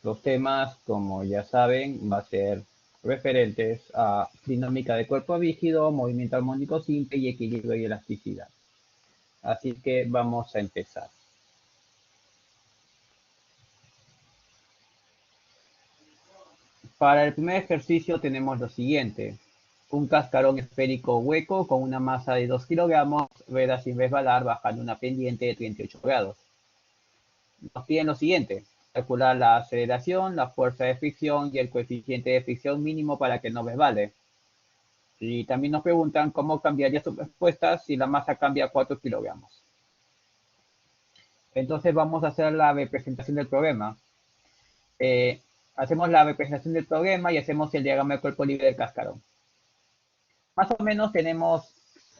Los temas, como ya saben, va a ser referentes a dinámica de cuerpo rígido, movimiento armónico simple y equilibrio y elasticidad. Así que vamos a empezar. Para el primer ejercicio tenemos lo siguiente. Un cascarón esférico hueco con una masa de 2 kilogramos, rueda sin resbalar bajando una pendiente de 38 grados. Nos piden lo siguiente. Calcular la aceleración, la fuerza de fricción y el coeficiente de fricción mínimo para que no resbale. Y también nos preguntan cómo cambiaría su respuesta si la masa cambia a 4 kilogramos. Entonces vamos a hacer la representación del problema. Hacemos la representación del problema y hacemos el diagrama de cuerpo libre del cascarón. Más o menos tenemos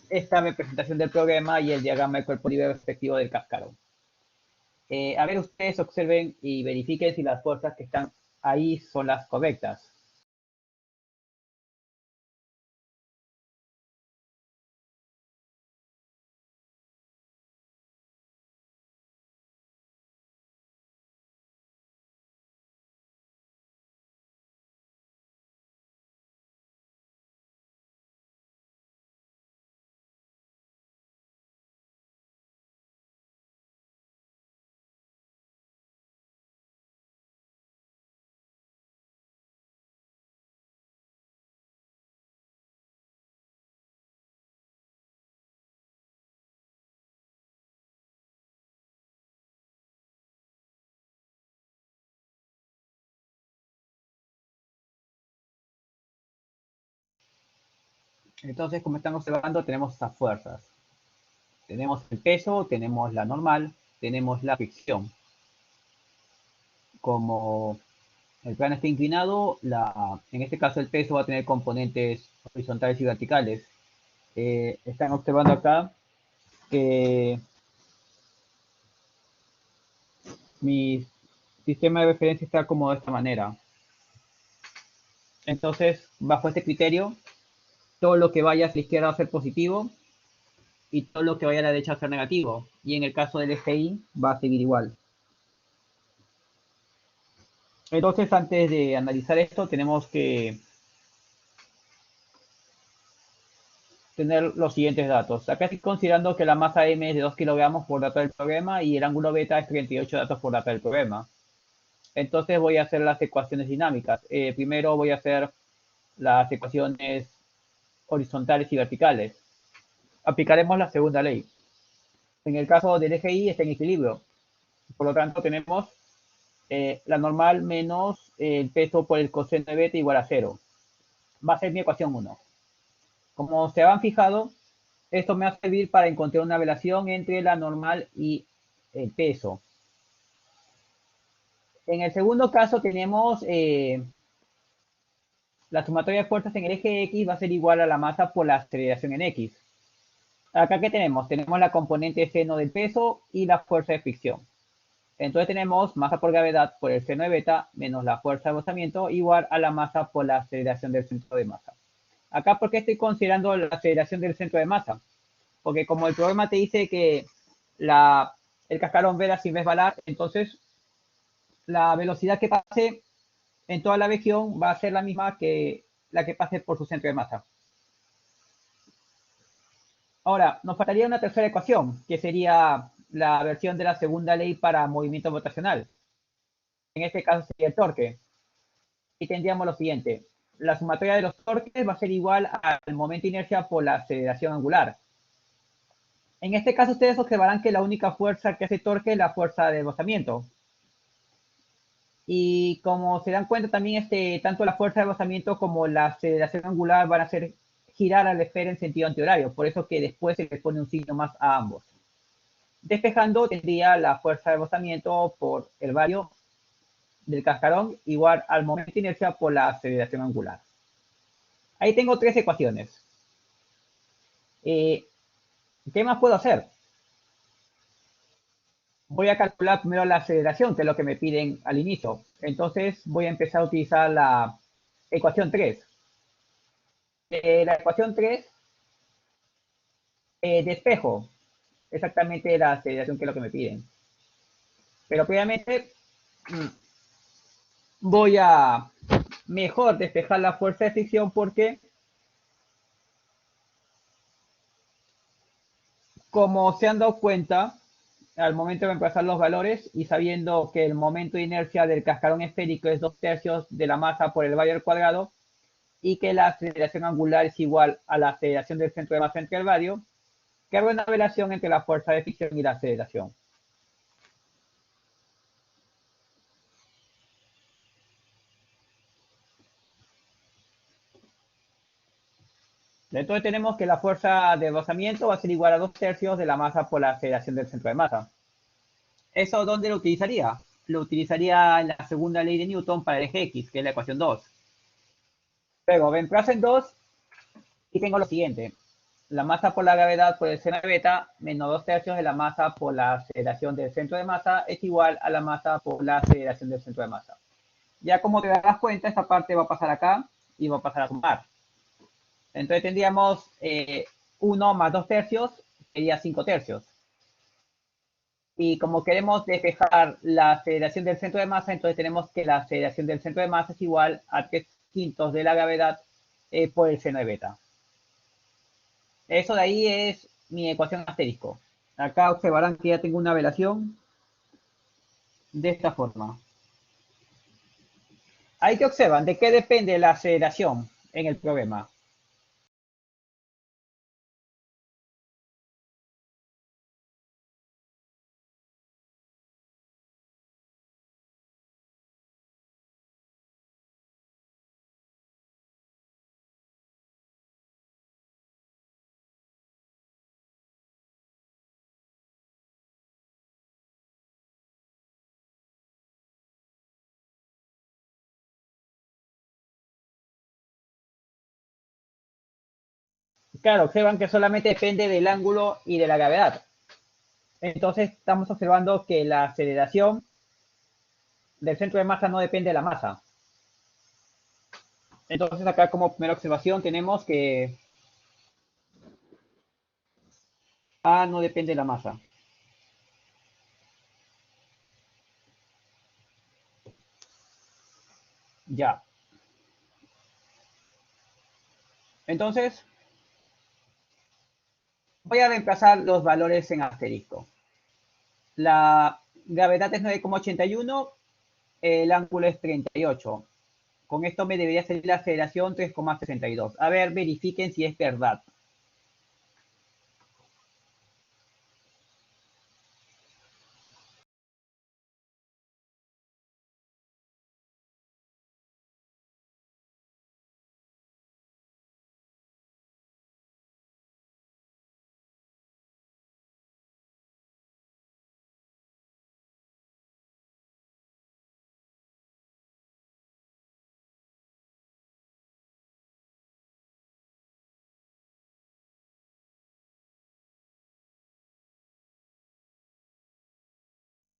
esta representación del problema y el diagrama de cuerpo libre respectivo del cascarón. A ver, ustedes observen y verifiquen si las fuerzas que están ahí son las correctas. Entonces, como están observando, tenemos estas fuerzas. Tenemos el peso, tenemos la normal, tenemos la fricción. Como el plano está inclinado, en este caso el peso va a tener componentes horizontales y verticales. Están observando acá que mi sistema de referencia está como de esta manera. Entonces, bajo este criterio, todo lo que vaya hacia la izquierda va a ser positivo y todo lo que vaya a la derecha va a ser negativo. Y en el caso del eje Y va a seguir igual. Entonces, antes de analizar esto, tenemos que tener los siguientes datos. Acá estoy considerando que la masa M es de 2 kilogramos por dato del problema y el ángulo beta es 38 datos por dato del problema. Entonces voy a hacer las ecuaciones dinámicas. Primero voy a hacer las ecuaciones horizontales y verticales. Aplicaremos la segunda ley. En el caso del eje Y está en equilibrio. Por lo tanto, tenemos la normal menos el peso por el coseno de beta igual a 0. Va a ser mi ecuación 1. Como se han fijado, esto me va a servir para encontrar una relación entre la normal y el peso. En el segundo caso tenemos la sumatoria de fuerzas en el eje X va a ser igual a la masa por la aceleración en X. Acá, ¿qué tenemos? Tenemos la componente seno del peso y la fuerza de fricción. Entonces tenemos masa por gravedad por el seno de beta menos la fuerza de rozamiento igual a la masa por la aceleración del centro de masa. Acá, ¿por qué estoy considerando la aceleración del centro de masa? Porque como el problema te dice que el cascarón vela sin resbalar, entonces la velocidad que pase en toda la región va a ser la misma que la que pase por su centro de masa. Ahora, nos faltaría una tercera ecuación, que sería la versión de la segunda ley para movimiento rotacional. En este caso sería el torque. Y tendríamos lo siguiente. La sumatoria de los torques va a ser igual al momento de inercia por la aceleración angular. En este caso ustedes observarán que la única fuerza que hace torque es la fuerza de rozamiento. Y como se dan cuenta también, tanto la fuerza de rozamiento como la aceleración angular van a hacer girar a la esfera en sentido antihorario. Por eso que después se le pone un signo más a ambos. Despejando tendría la fuerza de rozamiento por el radio del cascarón igual al momento de inercia por la aceleración angular. Ahí tengo tres ecuaciones. ¿Qué más puedo hacer? Voy a calcular primero la aceleración, que es lo que me piden al inicio. Entonces voy a empezar a utilizar la ecuación 3. La ecuación 3, despejo exactamente la aceleración, que es lo que me piden. Pero previamente voy a mejor despejar la fuerza de fricción porque como se han dado cuenta al momento de reemplazar los valores y sabiendo que el momento de inercia del cascarón esférico es 2/3 de la masa por el radio al cuadrado y que la aceleración angular es igual a la aceleración del centro de masa entre el radio, que habrá una relación entre la fuerza de fricción y la aceleración. Entonces tenemos que la fuerza de rozamiento va a ser igual a 2/3 de la masa por la aceleración del centro de masa. ¿Eso dónde lo utilizaría? Lo utilizaría en la segunda ley de Newton para el eje X, que es la ecuación 2. Luego reemplazo en 2 y tengo lo siguiente. La masa por la gravedad por el seno de beta menos 2/3 de la masa por la aceleración del centro de masa es igual a la masa por la aceleración del centro de masa. Ya como te darás cuenta, esta parte va a pasar acá y va a pasar a sumar. Entonces tendríamos 1 más 2/3 sería 5/3. Y como queremos despejar la aceleración del centro de masa, entonces tenemos que la aceleración del centro de masa es igual a 3/5 de la gravedad por el seno de beta. Eso de ahí es mi ecuación asterisco. Acá observarán que ya tengo una relación de esta forma. Ahí que observan de qué depende la aceleración en el problema. Claro, observan que solamente depende del ángulo y de la gravedad. Entonces estamos observando que la aceleración del centro de masa no depende de la masa. Entonces acá como primera observación tenemos que A no depende de la masa. Ya. Entonces voy a reemplazar los valores en asterisco. La gravedad es 9,81, el ángulo es 38. Con esto me debería salir la aceleración 3,62. A ver, verifiquen si es verdad.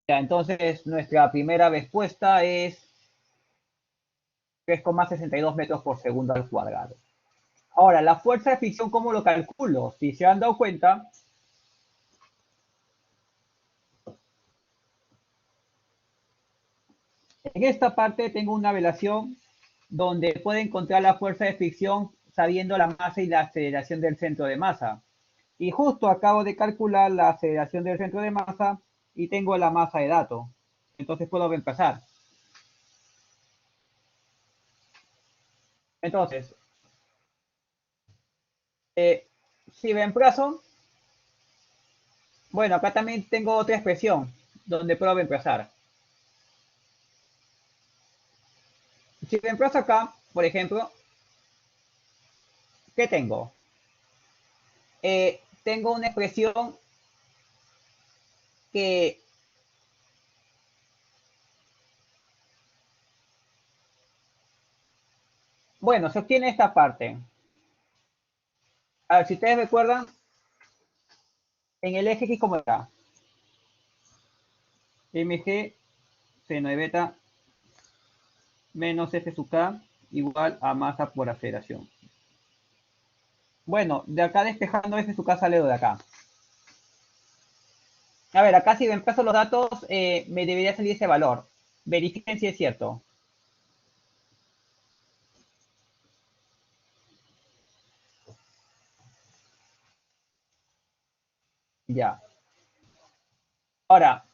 Ya, entonces nuestra primera respuesta es 3,62 metros por segundo al cuadrado. Ahora, la fuerza de fricción, ¿cómo lo calculo? Si se han dado cuenta, en esta parte tengo una relación donde puedo encontrar la fuerza de fricción sabiendo la masa y la aceleración del centro de masa. Y justo acabo de calcular la aceleración del centro de masa y tengo la masa de datos. Entonces puedo reemplazar. Entonces, si reemplazo, bueno, acá también tengo otra expresión donde puedo reemplazar. Si reemplazo acá, por ejemplo, ¿qué tengo? Tengo una expresión que, bueno, se obtiene esta parte. A ver, si ustedes recuerdan, en el eje X como está, mg seno de beta menos f sub k igual a masa por aceleración. Bueno, de acá despejando f sub k sale de acá. A ver, acá si reemplazo los datos, me debería salir ese valor. Verifiquen si es cierto. Ya. Ahora,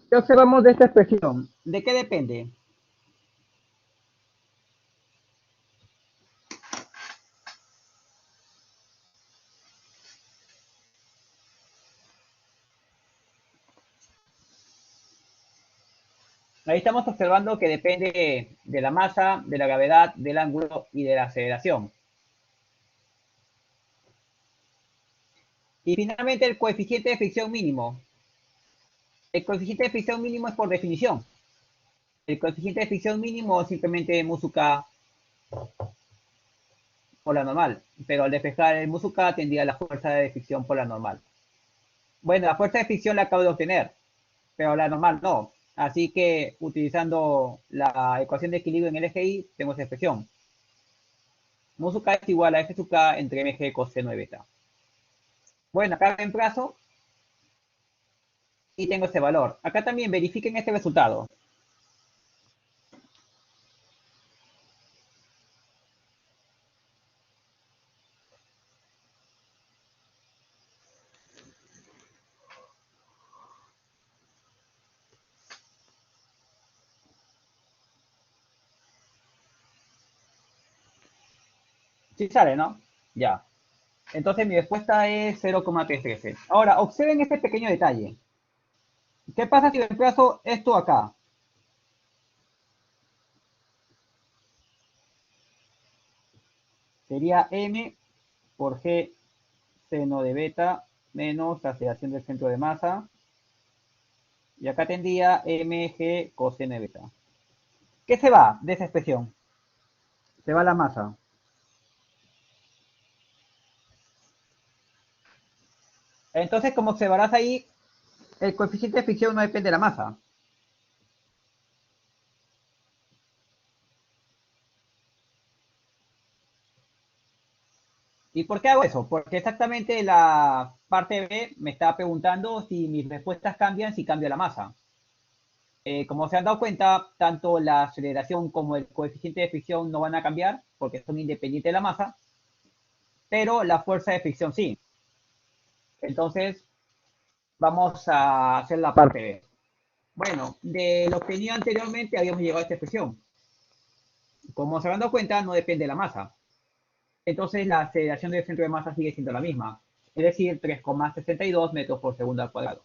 ¿qué observamos de esta expresión? ¿De qué depende? Ahí estamos observando que depende de la masa, de la gravedad, del ángulo y de la aceleración. Y finalmente el coeficiente de fricción mínimo. El coeficiente de fricción mínimo es por definición. El coeficiente de fricción mínimo es simplemente mu sub k por la normal. Pero al despejar el mu sub k tendría la fuerza de fricción por la normal. Bueno, la fuerza de fricción la acabo de obtener, pero la normal no. Así que utilizando la ecuación de equilibrio en el eje y, tengo esa expresión. Mu sub k es igual a f sub k entre mg coseno de beta. Bueno, acá reemplazo y tengo este valor. Acá también verifiquen este resultado. Sí sale, ¿no? Ya. Entonces mi respuesta es 0,313. Ahora, observen este pequeño detalle. ¿Qué pasa si reemplazo esto acá? Sería m por g seno de beta menos la aceleración del centro de masa. Y acá tendría mg coseno de beta. ¿Qué se va de esa expresión? Se va la masa. Entonces, como observarás ahí, el coeficiente de fricción no depende de la masa. ¿Y por qué hago eso? Porque exactamente la parte B me está preguntando si mis respuestas cambian si cambio la masa. Como se han dado cuenta, tanto la aceleración como el coeficiente de fricción no van a cambiar porque son independientes de la masa, pero la fuerza de fricción sí. Entonces, vamos a hacer la parte B. Bueno, de lo obtenido anteriormente habíamos llegado a esta expresión. Como se han dado cuenta, no depende de la masa. Entonces, la aceleración del centro de masa sigue siendo la misma, es decir, 3,62 metros por segundo al cuadrado.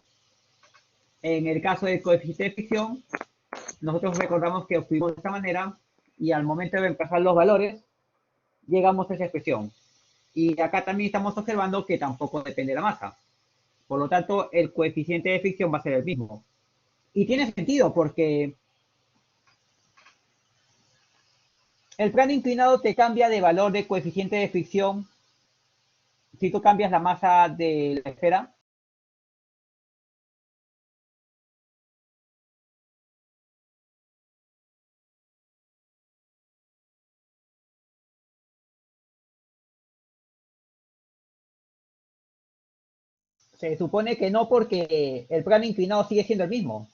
En el caso del coeficiente de fricción, nosotros recordamos que obtuvimos de esta manera y al momento de reemplazar los valores, llegamos a esa expresión. Y acá también estamos observando que tampoco depende de la masa. Por lo tanto, el coeficiente de fricción va a ser el mismo. Y tiene sentido porque el plano inclinado te cambia de valor de coeficiente de fricción si tú cambias la masa de la esfera. Se supone que no porque el plano inclinado sigue siendo el mismo.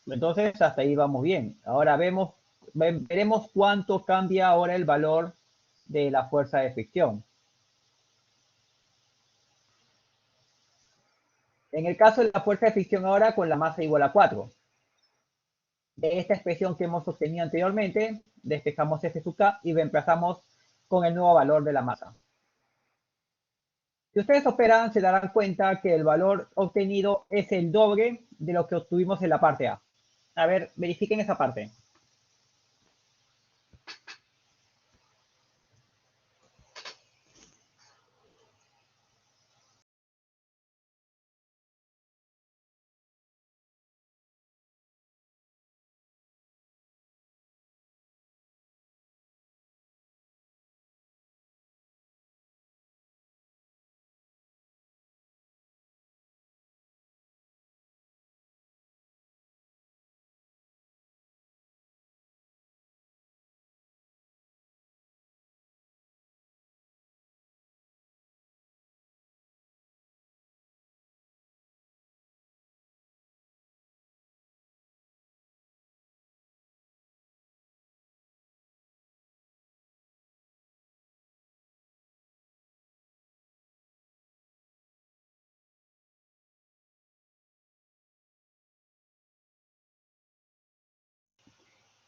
Entonces, hasta ahí vamos bien. Ahora veremos cuánto cambia ahora el valor de la fuerza de fricción. En el caso de la fuerza de fricción ahora con la masa igual a 4. De esta expresión que hemos obtenido anteriormente, despejamos f sub k y reemplazamos con el nuevo valor de la masa. Si ustedes operan, se darán cuenta que el valor obtenido es el doble de lo que obtuvimos en la parte A. A ver, verifiquen esa parte.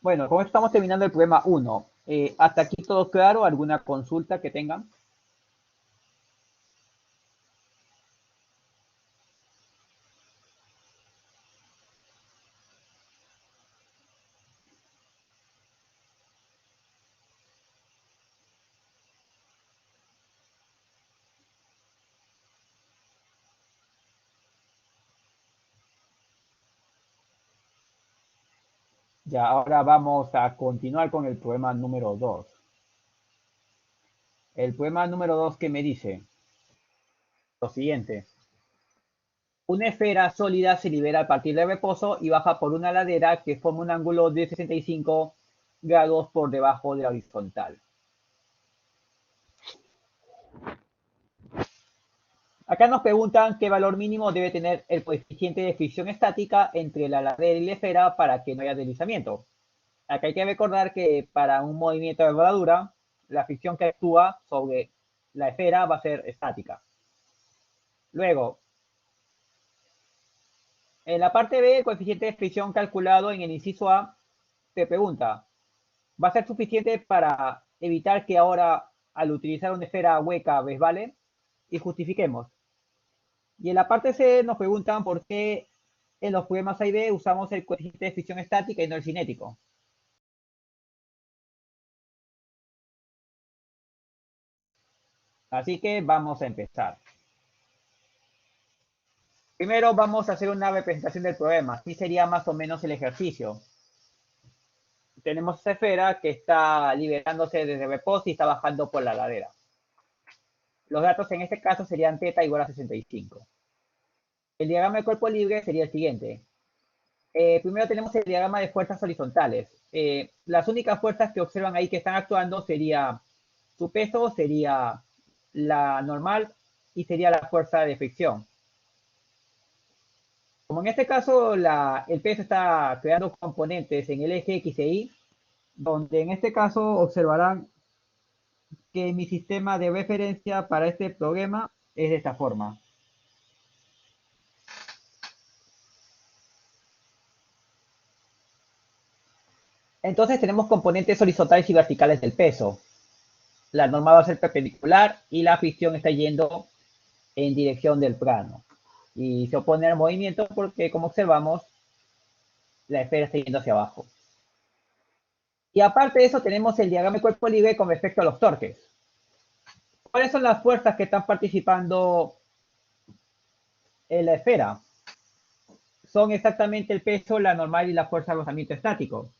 Bueno, con esto estamos terminando el problema 1. ¿Hasta aquí todo claro? ¿Alguna consulta que tengan? Ya, ahora vamos a continuar con el problema número 2. El problema número 2 que me dice lo siguiente. Una esfera sólida se libera a partir del reposo y baja por una ladera que forma un ángulo de 65 grados por debajo de la horizontal. Acá nos preguntan qué valor mínimo debe tener el coeficiente de fricción estática entre la ladera y la esfera para que no haya deslizamiento. Acá hay que recordar que para un movimiento de rodadura, la fricción que actúa sobre la esfera va a ser estática. Luego, en la parte B, el coeficiente de fricción calculado en el inciso A te pregunta, ¿va a ser suficiente para evitar que ahora, al utilizar una esfera hueca, resbale? Y justifiquemos. Y en la parte C nos preguntan por qué en los problemas A y B usamos el coeficiente de fricción estática y no el cinético. Así que vamos a empezar. Primero vamos a hacer una representación del problema. Así sería más o menos el ejercicio. Tenemos esa esfera que está liberándose desde reposo y está bajando por la ladera. Los datos en este caso serían θ igual a 65. El diagrama de cuerpo libre sería el siguiente. Primero tenemos el diagrama de fuerzas horizontales. Las únicas fuerzas que observan ahí que están actuando sería su peso, sería la normal y sería la fuerza de fricción. Como en este caso el peso está creando componentes en el eje X e Y, donde en este caso observarán que mi sistema de referencia para este problema es de esta forma. Entonces tenemos componentes horizontales y verticales del peso. La norma va a ser perpendicular y la fricción está yendo en dirección del plano. Y se opone al movimiento porque, como observamos, la esfera está yendo hacia abajo. Y aparte de eso, tenemos el diagrama de cuerpo libre con respecto a los torques. ¿Cuáles son las fuerzas que están participando en la esfera? Son exactamente el peso, la normal y la fuerza de rozamiento estático.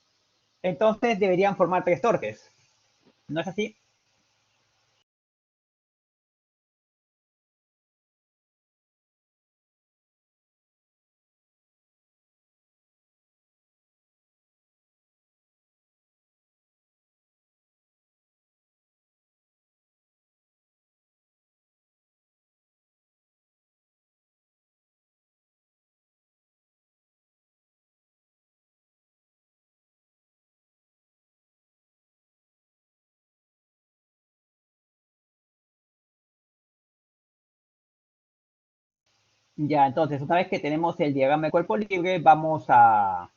Entonces deberían formar tres torques. ¿No es así? Ya, entonces, una vez que tenemos el diagrama de cuerpo libre, vamos a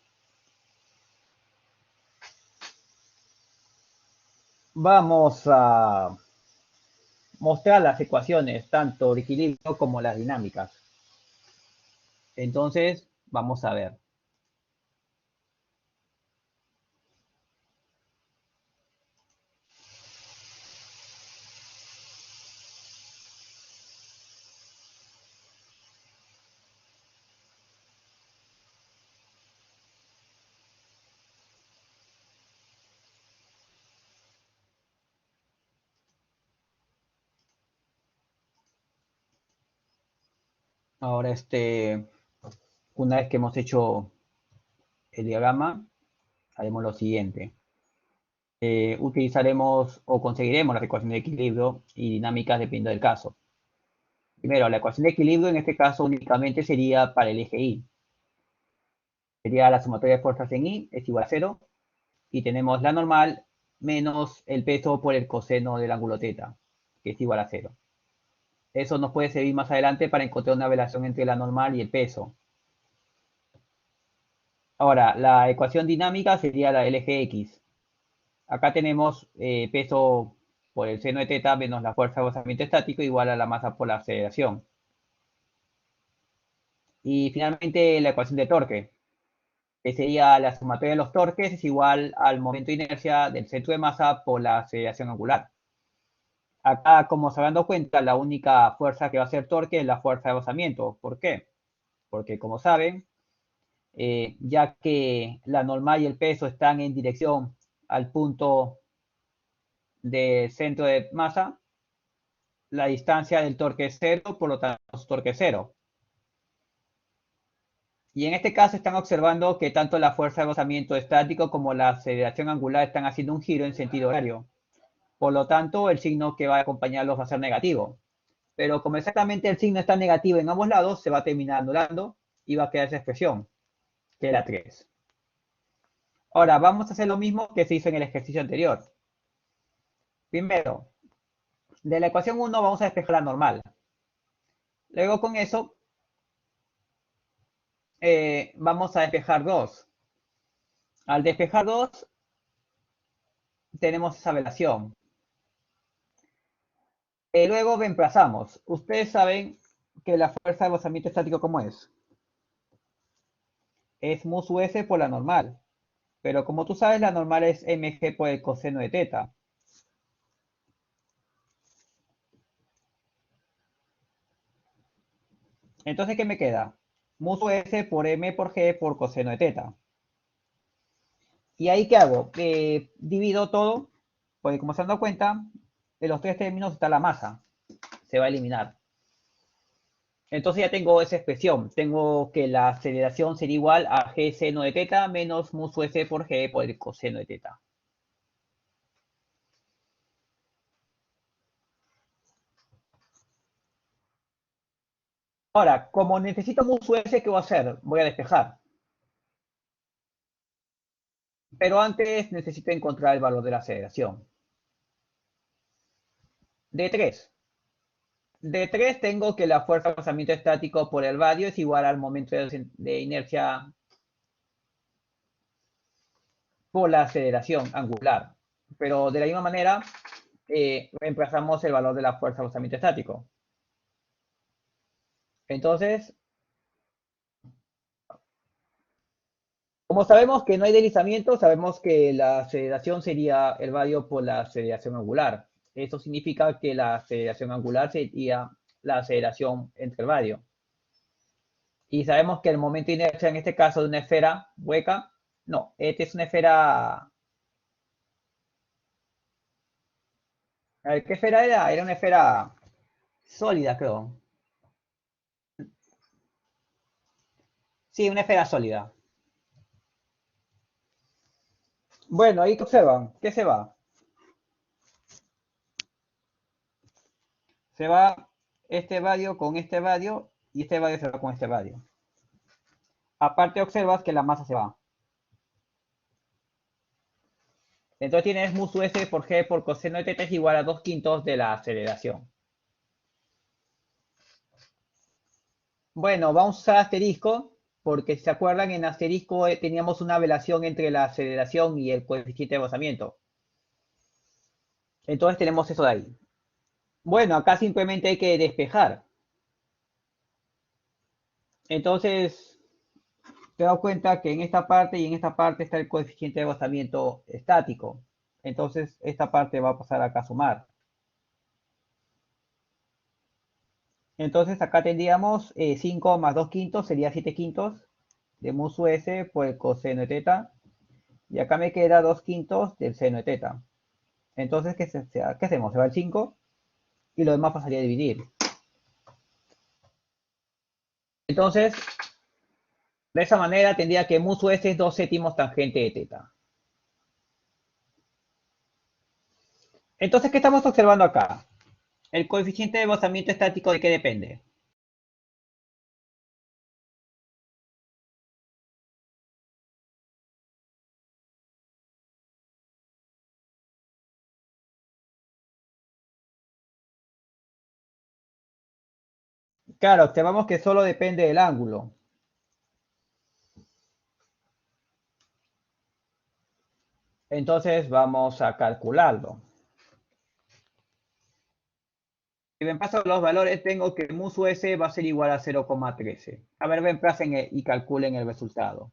mostrar las ecuaciones, tanto de equilibrio como las dinámicas. Entonces, vamos a ver. Ahora, una vez que hemos hecho el diagrama, haremos lo siguiente. Utilizaremos o conseguiremos las ecuaciones de equilibrio y dinámicas dependiendo del caso. Primero, la ecuación de equilibrio en este caso únicamente sería para el eje Y. Sería la sumatoria de fuerzas en Y es igual a 0 y tenemos la normal menos el peso por el coseno del ángulo θ, que es igual a 0. Eso nos puede servir más adelante para encontrar una relación entre la normal y el peso. Ahora, la ecuación dinámica sería la del eje X. Acá tenemos peso por el seno de teta menos la fuerza de rozamiento estático igual a la masa por la aceleración. Y finalmente la ecuación de torque, que sería la sumatoria de los torques es igual al momento de inercia del centro de masa por la aceleración angular. Acá, como se van dando cuenta, la única fuerza que va a ser torque es la fuerza de rozamiento. ¿Por qué? Porque, como saben, ya que la normal y el peso están en dirección al punto de centro de masa, la distancia del torque es cero, por lo tanto, su torque es cero. Y en este caso están observando que tanto la fuerza de rozamiento estático como la aceleración angular están haciendo un giro en sentido horario. Por lo tanto, el signo que va a acompañarlos va a ser negativo. Pero como exactamente el signo está negativo en ambos lados, se va a terminar anulando y va a quedar esa expresión, que es la 3. Ahora, vamos a hacer lo mismo que se hizo en el ejercicio anterior. Primero, de la ecuación 1 vamos a despejar la normal. Luego con eso, vamos a despejar 2. Al despejar 2, tenemos esa relación. Luego reemplazamos. Ustedes saben que la fuerza de rozamiento estático, ¿cómo es? Es mu sub s por la normal. Pero como tú sabes, la normal es mg por el coseno de teta. Entonces, ¿qué me queda? Mu sub s por m por g por coseno de teta. ¿Y ahí qué hago? Divido todo, porque como se han dado cuenta, en los tres términos está la masa. Se va a eliminar. Entonces ya tengo esa expresión. Tengo que la aceleración sería igual a g seno de teta menos mu sub s por g por el coseno de teta. Ahora, como necesito mu sub s, ¿qué voy a hacer? Voy a despejar. Pero antes necesito encontrar el valor de la aceleración. De 3. De 3 tengo que la fuerza de rozamiento estático por el radio es igual al momento de inercia por la aceleración angular. Pero de la misma manera, reemplazamos el valor de la fuerza de rozamiento estático. Entonces, como sabemos que no hay deslizamiento, sabemos que la aceleración sería el radio por la aceleración angular. Eso significa que la aceleración angular sería la aceleración entre el radio. Y sabemos que el momento de inercia en este caso de una esfera hueca, no, esta es una esfera. A ver, ¿qué esfera era? Era una esfera sólida, creo. Sí, una esfera sólida. Bueno, ahí que observan, ¿qué se va? Se va este radio con este radio y este radio se va con este radio. Aparte observas que la masa se va. Entonces tienes mu sub s por g por coseno de teta es igual a 2 quintos de la aceleración. Bueno, vamos a usar asterisco, porque si se acuerdan, en asterisco teníamos una relación entre la aceleración y el coeficiente de rozamiento. Entonces tenemos eso de ahí. Bueno, acá simplemente hay que despejar. Entonces, te das cuenta que en esta parte y en esta parte está el coeficiente de rozamiento estático. Entonces, esta parte va a pasar acá a sumar. Entonces, acá tendríamos 5 más 2 quintos, sería 7 quintos de mu sub s por el coseno de teta. Y acá me queda 2 quintos del seno de teta. Entonces, ¿qué hacemos? Se va el 5 y lo demás pasaría a dividir. Entonces, de esa manera tendría que mu sub s es 2 séptimos tangente de teta. Entonces, ¿qué estamos observando acá? ¿El coeficiente de rozamiento estático de qué depende? Claro, observamos que solo depende del ángulo. Entonces vamos a calcularlo. Si reemplazo los valores, tengo que musu s va a ser igual a 0,13. A ver, reemplacen y calculen el resultado.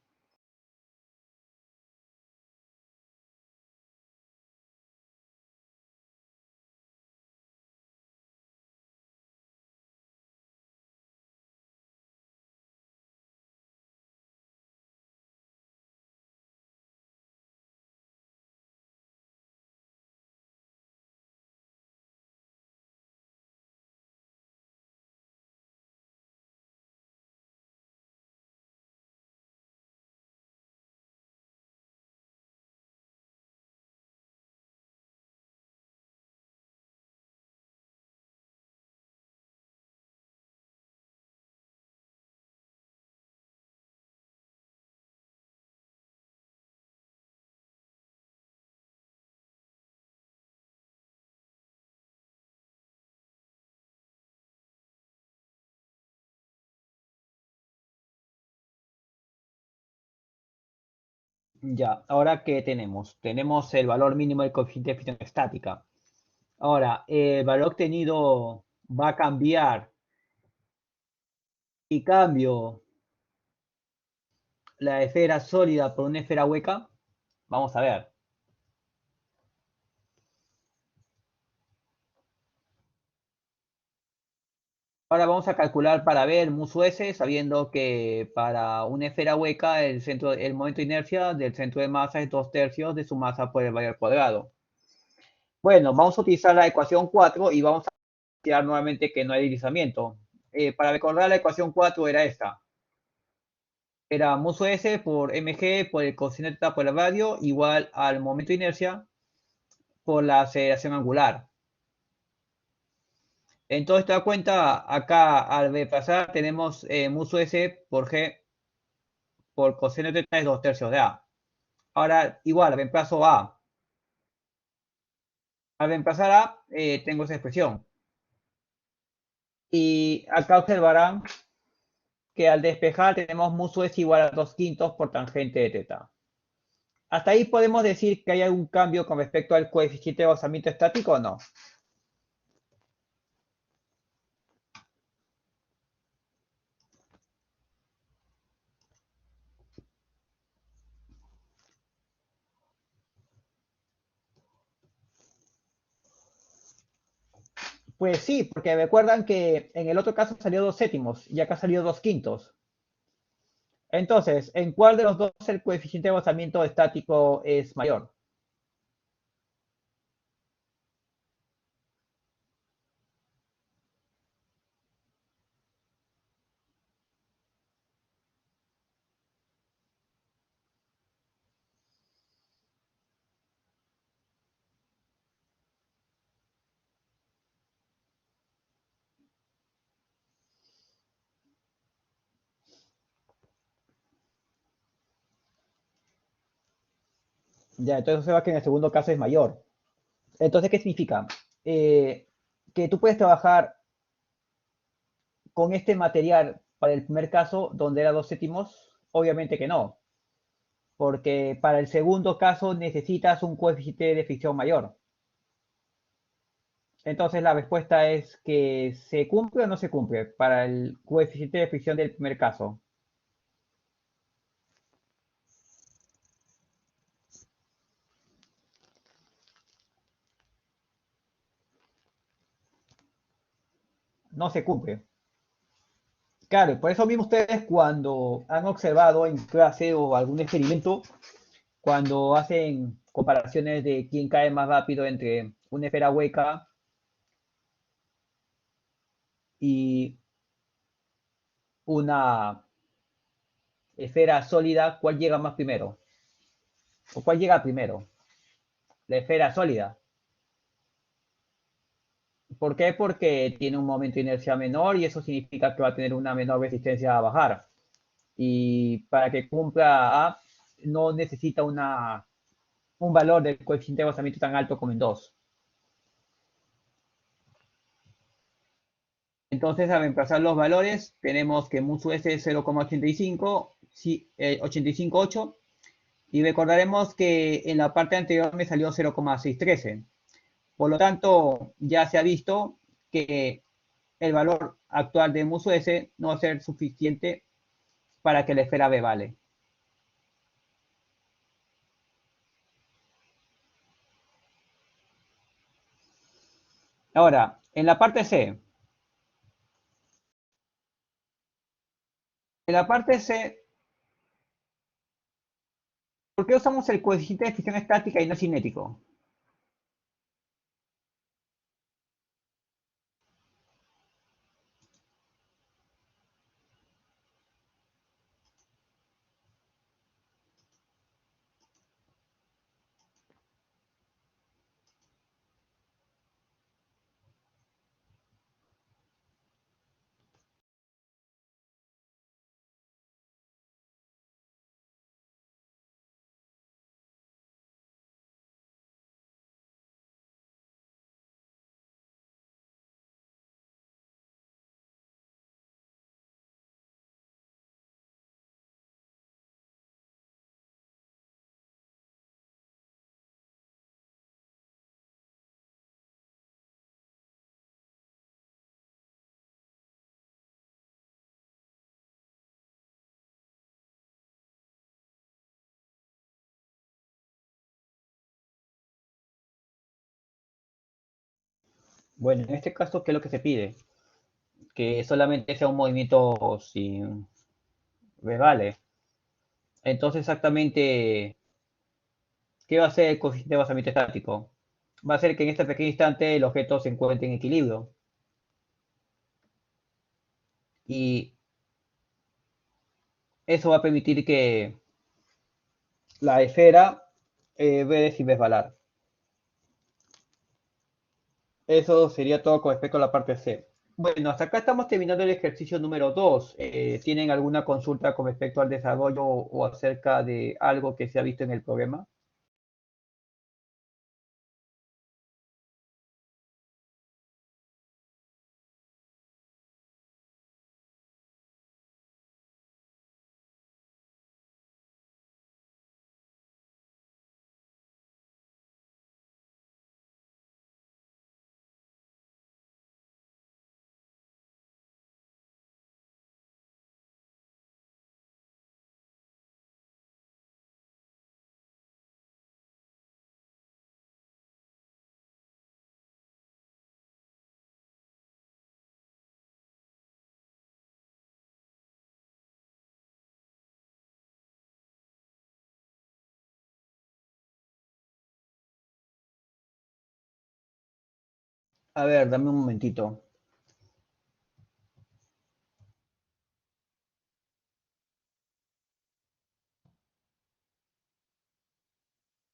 Ya, ahora ¿qué tenemos? Tenemos el valor mínimo del coeficiente de fricción estática. Ahora, el valor obtenido va a cambiar y cambio la esfera sólida por una esfera hueca. Vamos a ver. Ahora vamos a calcular para ver musu s, sabiendo que para una esfera hueca el momento de inercia del centro de masa es 2/3 de su masa por el valor al cuadrado. Bueno, vamos a utilizar la ecuación 4 y vamos a tirar nuevamente que no hay deslizamiento. Para recordar, la ecuación 4 era esta. Era musu s por mg por el cociente θ por el radio igual al momento de inercia por la aceleración angular. Entonces, te das cuenta, acá al reemplazar tenemos musu s por g por coseno θ es 2/3 de a. Ahora, igual, reemplazo a. Al reemplazar a, tengo esa expresión. Y acá observarán que al despejar tenemos musu s igual a 2/5 por tangente de θ. Hasta ahí podemos decir que hay algún cambio con respecto al coeficiente de rozamiento estático o no. Pues sí, porque recuerdan que en el otro caso salió 2/7 y acá salió 2/5. Entonces, ¿en cuál de los dos el coeficiente de rozamiento estático es mayor? Ya, entonces se va que en el segundo caso es mayor. Entonces, ¿qué significa? Eh, que tú puedes trabajar con este material para el primer caso donde era 2/7, obviamente que no, porque para el segundo caso necesitas un coeficiente de fricción mayor. Entonces la respuesta es que se cumple o no se cumple para el coeficiente de fricción del primer caso. No se cumple. Claro, y por eso mismo ustedes cuando han observado en clase o algún experimento, cuando hacen comparaciones de quién cae más rápido entre una esfera hueca y una esfera sólida, ¿cuál llega más primero? ¿O cuál llega primero? La esfera sólida. ¿Por qué? Porque tiene un momento de inercia menor y eso significa que va a tener una menor resistencia a bajar. Y para que cumpla A, no necesita un valor del coeficiente de rozamiento tan alto como en 2. Entonces, al reemplazar los valores, tenemos que musu s es 0,85, 85,8 Y recordaremos que en la parte anterior me salió 0,613. Por lo tanto, ya se ha visto que el valor actual de muso S no va a ser suficiente para que la esfera B vale. Ahora, en la parte C, ¿por qué usamos el coeficiente de fricción estática y no cinético? Bueno, en este caso, ¿qué es lo que se pide? Que solamente sea un movimiento sin vale. Entonces, exactamente, ¿qué va a hacer el coeficiente de basamiento estático? Va a ser que en este pequeño instante el objeto se encuentre en equilibrio. Y eso va a permitir que la esfera ruede sin resbalar. Eso sería todo con respecto a la parte C. Bueno, hasta acá estamos terminando el ejercicio número 2. ¿Tienen alguna consulta con respecto al desarrollo o acerca de algo que se ha visto en el problema? A ver, dame un momentito.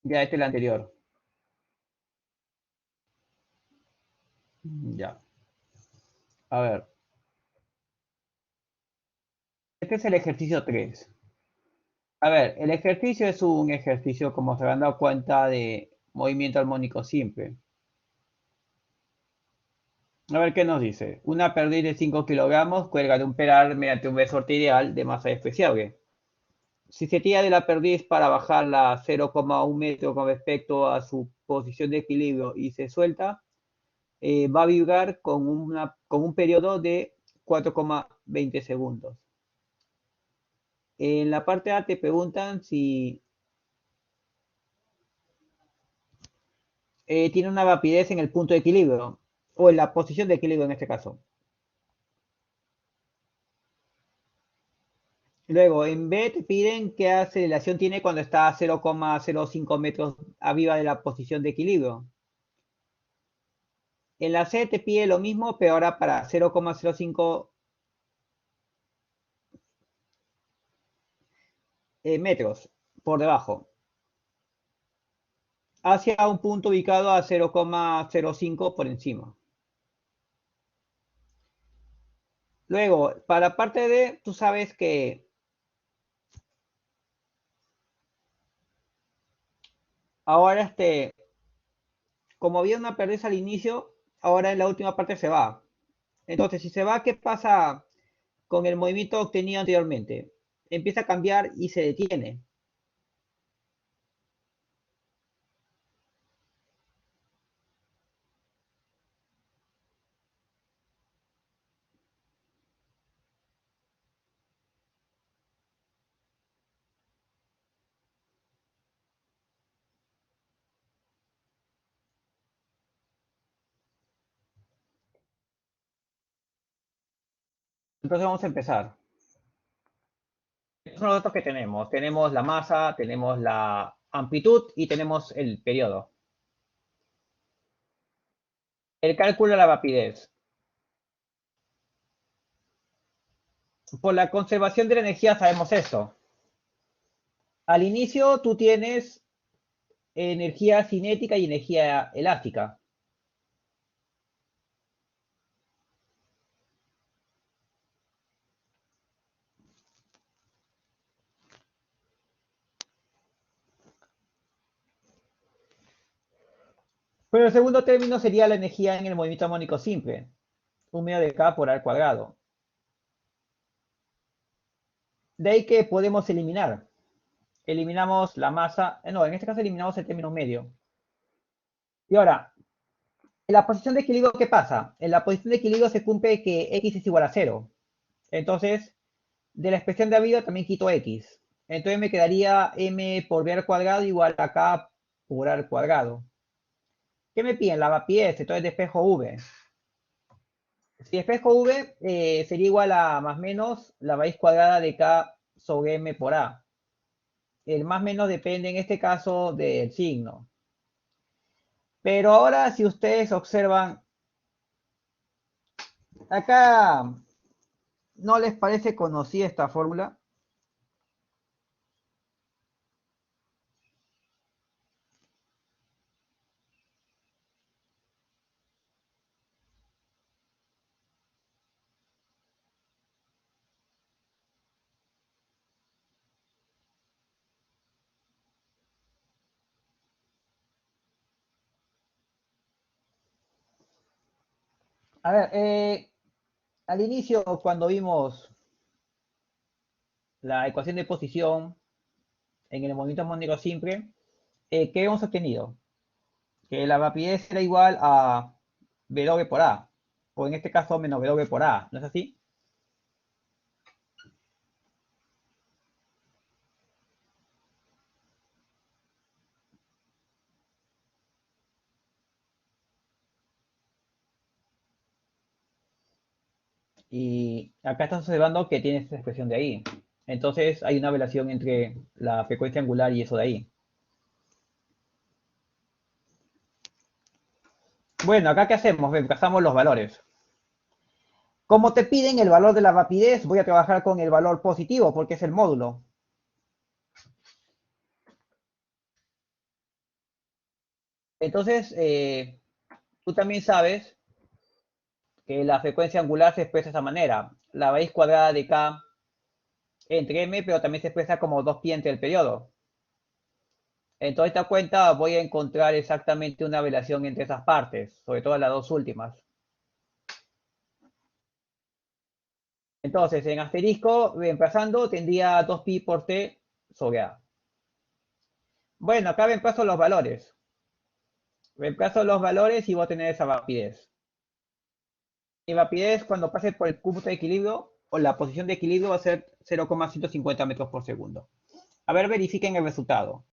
Ya, este es el anterior. Ya. A ver, este es el ejercicio 3. A ver, el ejercicio es un ejercicio, como se habrán dado cuenta, de movimiento armónico simple. A ver qué nos dice. Una perdiz de 5 kilogramos cuelga de un pedal mediante un resorte ideal de masa despreciable. Si se tira de la perdiz para bajarla a 0,1 metro con respecto a su posición de equilibrio y se suelta, va a vibrar con un periodo de 4,20 segundos. En la parte A te preguntan si tiene una rapidez en el punto de equilibrio o en la posición de equilibrio en este caso. Luego, en B te piden qué aceleración tiene cuando está a 0,05 metros arriba de la posición de equilibrio. En la C te pide lo mismo, pero ahora para 0,05 metros por debajo, hacia un punto ubicado a 0,05 por encima. Luego, para la parte D, tú sabes que ahora como había una pérdida al inicio, ahora en la última parte se va. Entonces, si se va, ¿qué pasa con el movimiento obtenido anteriormente? Empieza a cambiar y se detiene. Entonces vamos a empezar. Estos son los datos que tenemos. Tenemos la masa, tenemos la amplitud y tenemos el periodo. El cálculo de la rapidez. Por la conservación de la energía sabemos eso. Al inicio tú tienes energía cinética y energía elástica. Pero el segundo término sería la energía en el movimiento armónico simple, un medio de K por al cuadrado. De ahí que podemos eliminar. Eliminamos la masa, no, en este caso eliminamos el término medio. Y ahora, en la posición de equilibrio, ¿qué pasa? En la posición de equilibrio se cumple que x es igual a 0. Entonces, de la expresión de arriba también quito x. Entonces me quedaría m por b al cuadrado igual a k por al cuadrado. ¿Qué me piden? La rapidez, entonces de espejo v. Si espejo v sería igual a más o menos la raíz cuadrada de k sobre m por a. El más menos depende en este caso del signo. Pero ahora si ustedes observan, acá no les parece conocida esta fórmula. A ver, al inicio cuando vimos la ecuación de posición en el movimiento armónico simple, ¿qué hemos obtenido? Que la rapidez era igual a W por A, o en este caso menos W por A, ¿no es así? Y acá estás observando que tienes esta expresión de ahí. Entonces hay una relación entre la frecuencia angular y eso de ahí. Bueno, acá ¿qué hacemos? Reemplazamos los valores. Como te piden el valor de la rapidez, voy a trabajar con el valor positivo porque es el módulo. Entonces, tú también sabes que la frecuencia angular se expresa de esa manera. La raíz cuadrada de k entre m, pero también se expresa como 2pi entre el periodo. En toda esta cuenta voy a encontrar exactamente una relación entre esas partes, sobre todo las dos últimas. Entonces, en asterisco, reemplazando, tendría 2pi por t sobre a. Bueno, acá reemplazo los valores. Reemplazo los valores y voy a tener esa rapidez. Mi rapidez cuando pase por el punto de equilibrio o la posición de equilibrio va a ser 0,150 metros por segundo. A ver, verifiquen el resultado.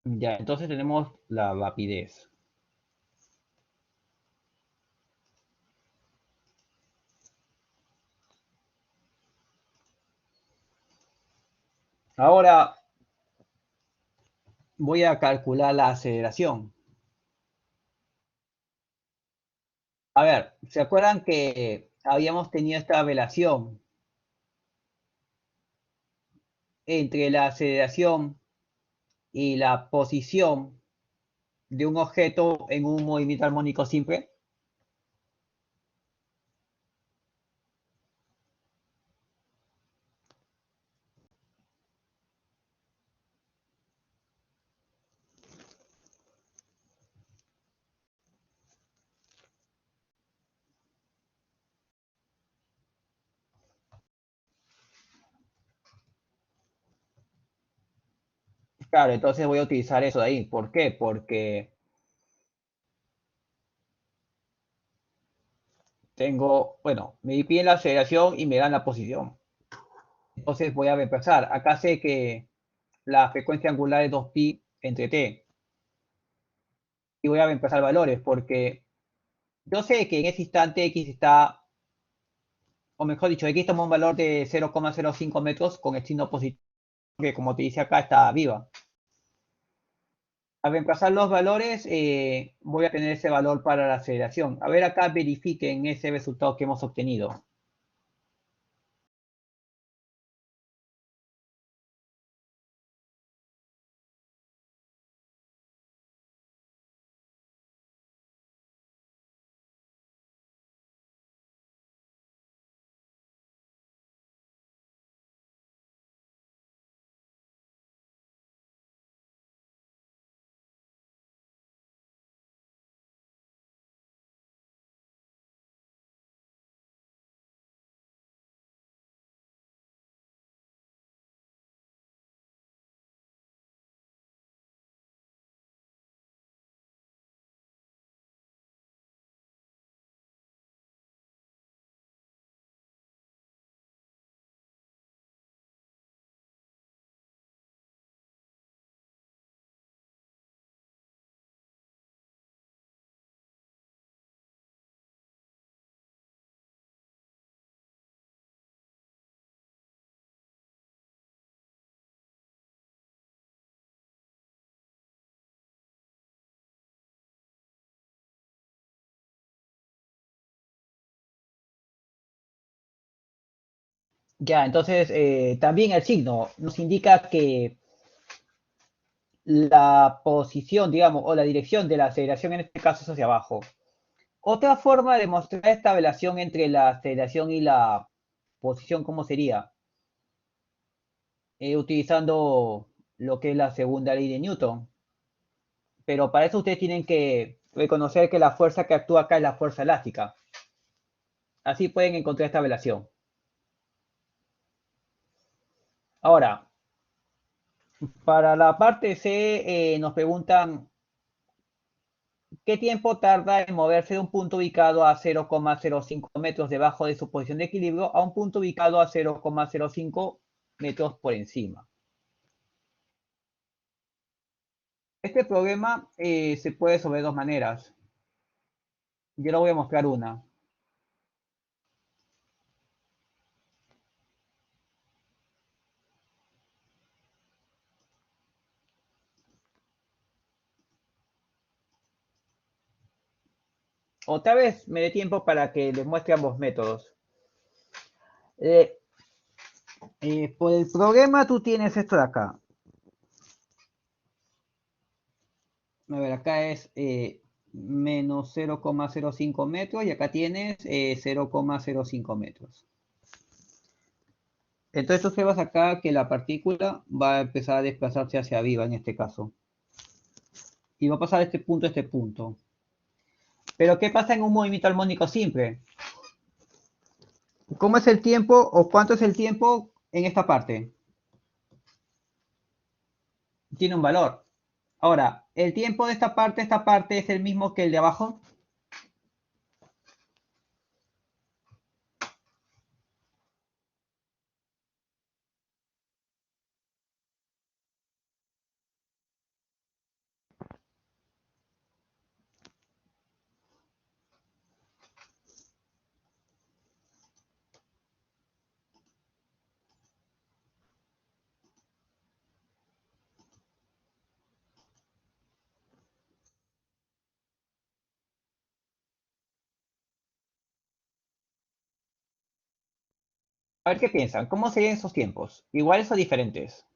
Ya, entonces tenemos la rapidez. Ahora voy a calcular la aceleración. A ver, ¿se acuerdan que habíamos tenido esta relación entre la aceleración y la posición de un objeto en un movimiento armónico simple? Claro, entonces voy a utilizar eso de ahí. ¿Por qué? Porque tengo, bueno, me piden la aceleración y me dan la posición. Entonces voy a reemplazar. Acá sé que la frecuencia angular es 2pi entre t. Y voy a reemplazar valores porque yo sé que en ese instante x está, o mejor dicho, x toma un valor de 0,05 metros con el signo positivo, que como te dice acá está viva. Al reemplazar los valores, voy a tener ese valor para la aceleración. A ver acá, verifiquen ese resultado que hemos obtenido. Ya, entonces también el signo nos indica que la posición, digamos, o la dirección de la aceleración en este caso es hacia abajo. Otra forma de mostrar esta relación entre la aceleración y la posición, ¿cómo sería? Utilizando lo que es la segunda ley de Newton. Pero para eso ustedes tienen que reconocer que la fuerza que actúa acá es la fuerza elástica. Así pueden encontrar esta relación. Ahora, para la parte C nos preguntan qué tiempo tarda en moverse de un punto ubicado a 0,05 metros debajo de su posición de equilibrio a un punto ubicado a 0,05 metros por encima. Este problema se puede resolver de dos maneras. Yo lo voy a mostrar una. Otra vez me dé tiempo para que les muestre ambos métodos. Eh, por el problema tú tienes esto de acá. A ver, acá es menos 0,05 metros y acá tienes 0,05 metros. Entonces tú observas acá que la partícula va a empezar a desplazarse hacia arriba en este caso. Y va a pasar de este punto a este punto. Pero ¿qué pasa en un movimiento armónico simple? ¿Cómo es el tiempo o cuánto es el tiempo en esta parte? Tiene un valor. Ahora, ¿el tiempo de esta parte es el mismo que el de abajo? A ver qué piensan. ¿Cómo serían esos tiempos? ¿Iguales o diferentes?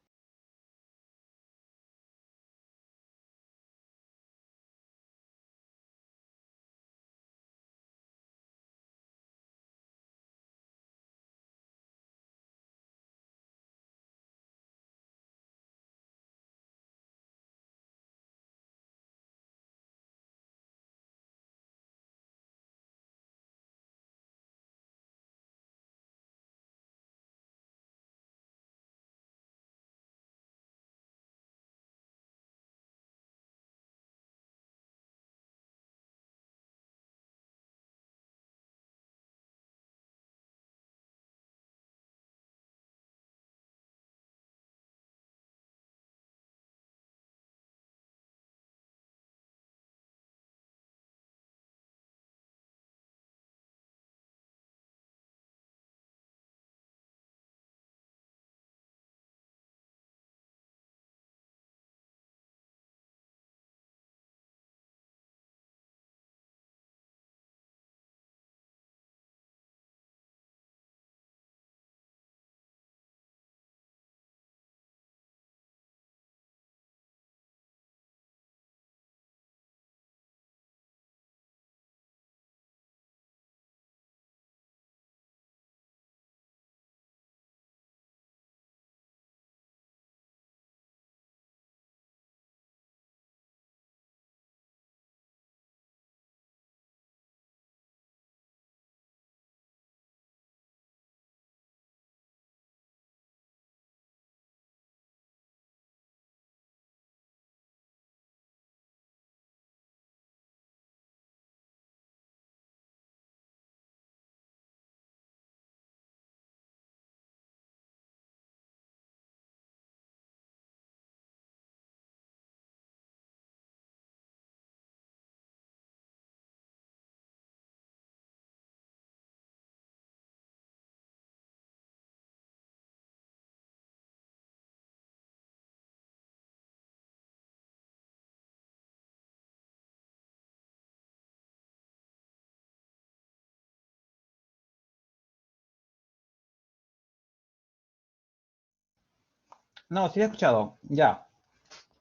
No, sí lo he escuchado. Ya.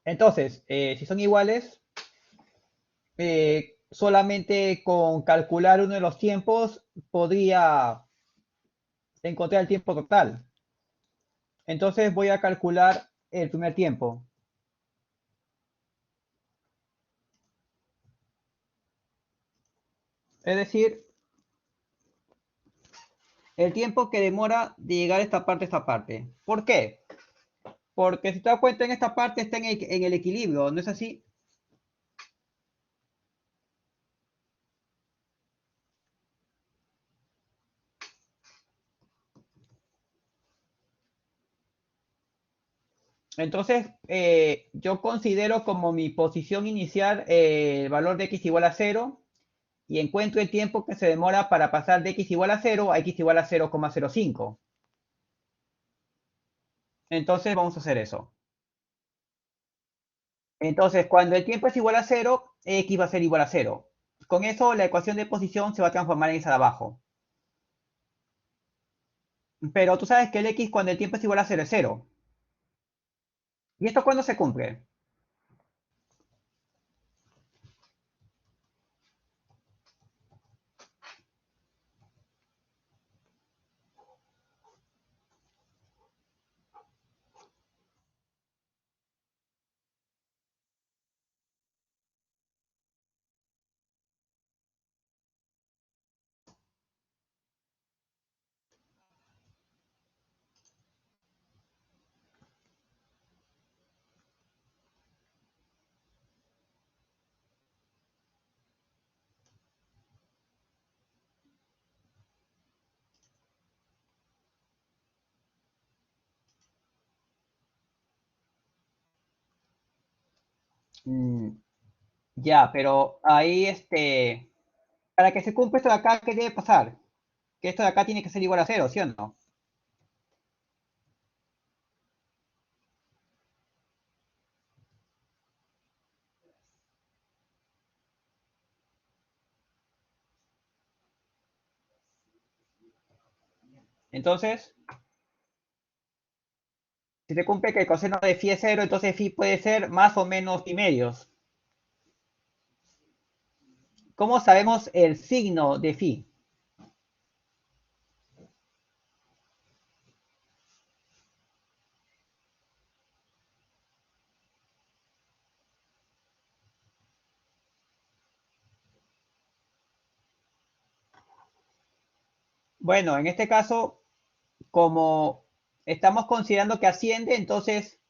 Entonces, si son iguales, solamente con calcular uno de los tiempos podría encontrar el tiempo total. Entonces voy a calcular el primer tiempo. Es decir, el tiempo que demora de llegar de esta parte a esta parte. ¿Por qué? Porque si te das cuenta en esta parte está en el equilibrio, ¿no es así? Entonces, yo considero como mi posición inicial el valor de x igual a cero y encuentro el tiempo que se demora para pasar de x igual a cero a x igual a 0,05. Entonces, vamos a hacer eso. Entonces, cuando el tiempo es igual a cero, x va a ser igual a cero. Con eso, la ecuación de posición se va a transformar en esa de abajo. Pero tú sabes que el x cuando el tiempo es igual a cero es cero. ¿Y esto cuándo se cumple? Mm, ya, pero ahí para que se cumpla esto de acá, ¿qué debe pasar? Que esto de acá tiene que ser igual a cero, ¿sí o no? Entonces, si se cumple que el coseno de phi es cero, entonces phi puede ser más o menos pi medios. ¿Cómo sabemos el signo de phi? Bueno, en este caso, como estamos considerando que asciende, entonces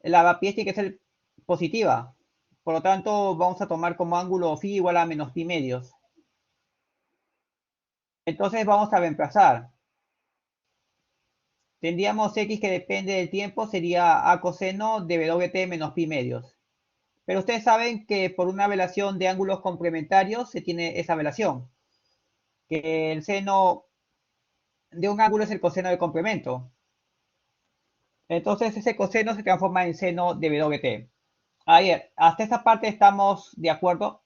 la rapiez tiene que ser positiva. Por lo tanto, vamos a tomar como ángulo phi igual a menos pi medios. Entonces vamos a reemplazar. Tendríamos x que depende del tiempo, sería a coseno de wt menos pi medios. Pero ustedes saben que por una relación de ángulos complementarios se tiene esa relación, que el seno de un ángulo es el coseno del complemento. Entonces ese coseno se transforma en seno de wt. Ahí, hasta esta parte estamos de acuerdo.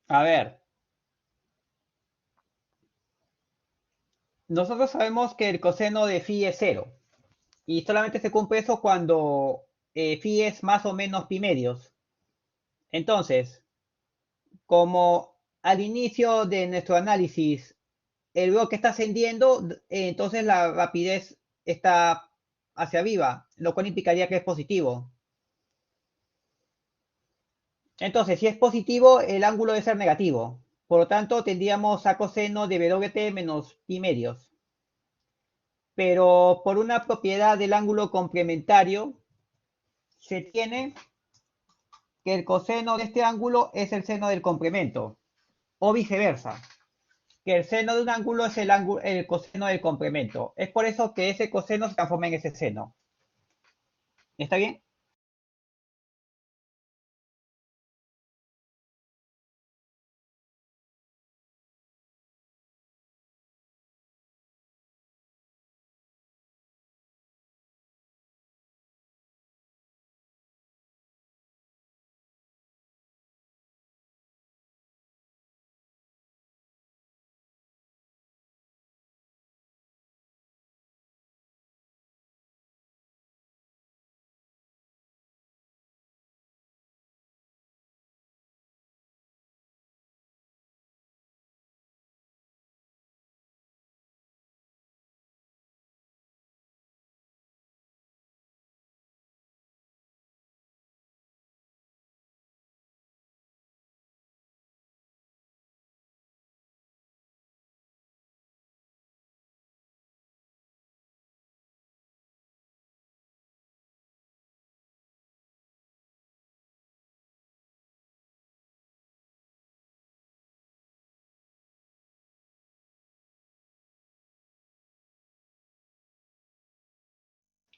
A ver, nosotros sabemos que el coseno de phi es cero. Y solamente se cumple eso cuando phi es más o menos pi medios. Entonces, como al inicio de nuestro análisis el bloque está ascendiendo, entonces la rapidez está hacia arriba, lo cual implicaría que es positivo. Entonces, si es positivo, el ángulo debe ser negativo. Por lo tanto, tendríamos a coseno de WT menos pi medios. Pero por una propiedad del ángulo complementario, se tiene que el coseno de este ángulo es el seno del complemento, o viceversa, que el seno de un ángulo es el coseno del complemento. Es por eso que ese coseno se transforma en ese seno. ¿Está bien?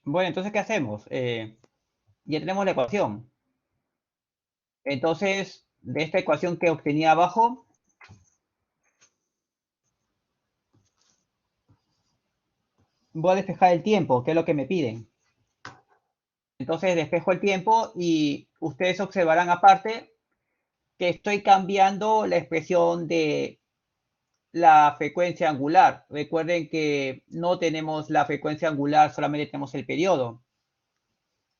Bueno, entonces, ¿qué hacemos? Ya tenemos la ecuación. Entonces, de esta ecuación que obtenía abajo, voy a despejar el tiempo, que es lo que me piden. Entonces, despejo el tiempo y ustedes observarán aparte que estoy cambiando la expresión de la frecuencia angular. Recuerden que no tenemos la frecuencia angular, solamente tenemos el periodo.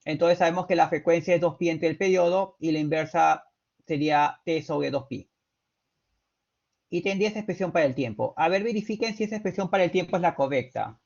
Entonces sabemos que la frecuencia es 2pi entre el periodo y la inversa sería t sobre 2pi. Y tendría esa expresión para el tiempo. A ver, verifiquen si esa expresión para el tiempo es la correcta.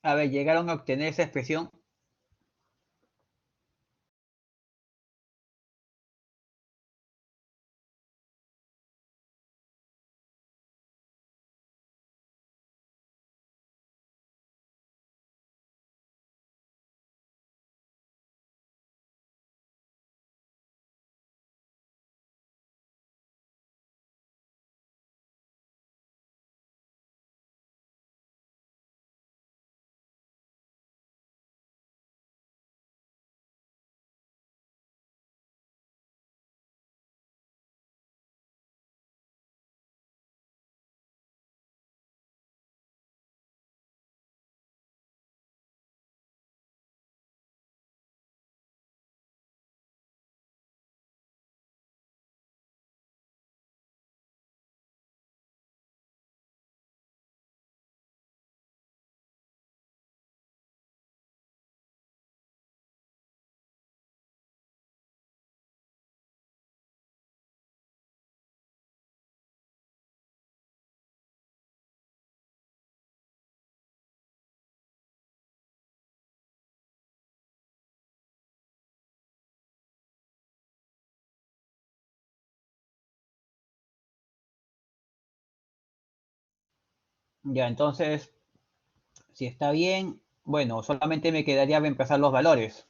A ver, llegaron a obtener esa expresión. Ya, entonces, si está bien, bueno, solamente me quedaría reemplazar los valores.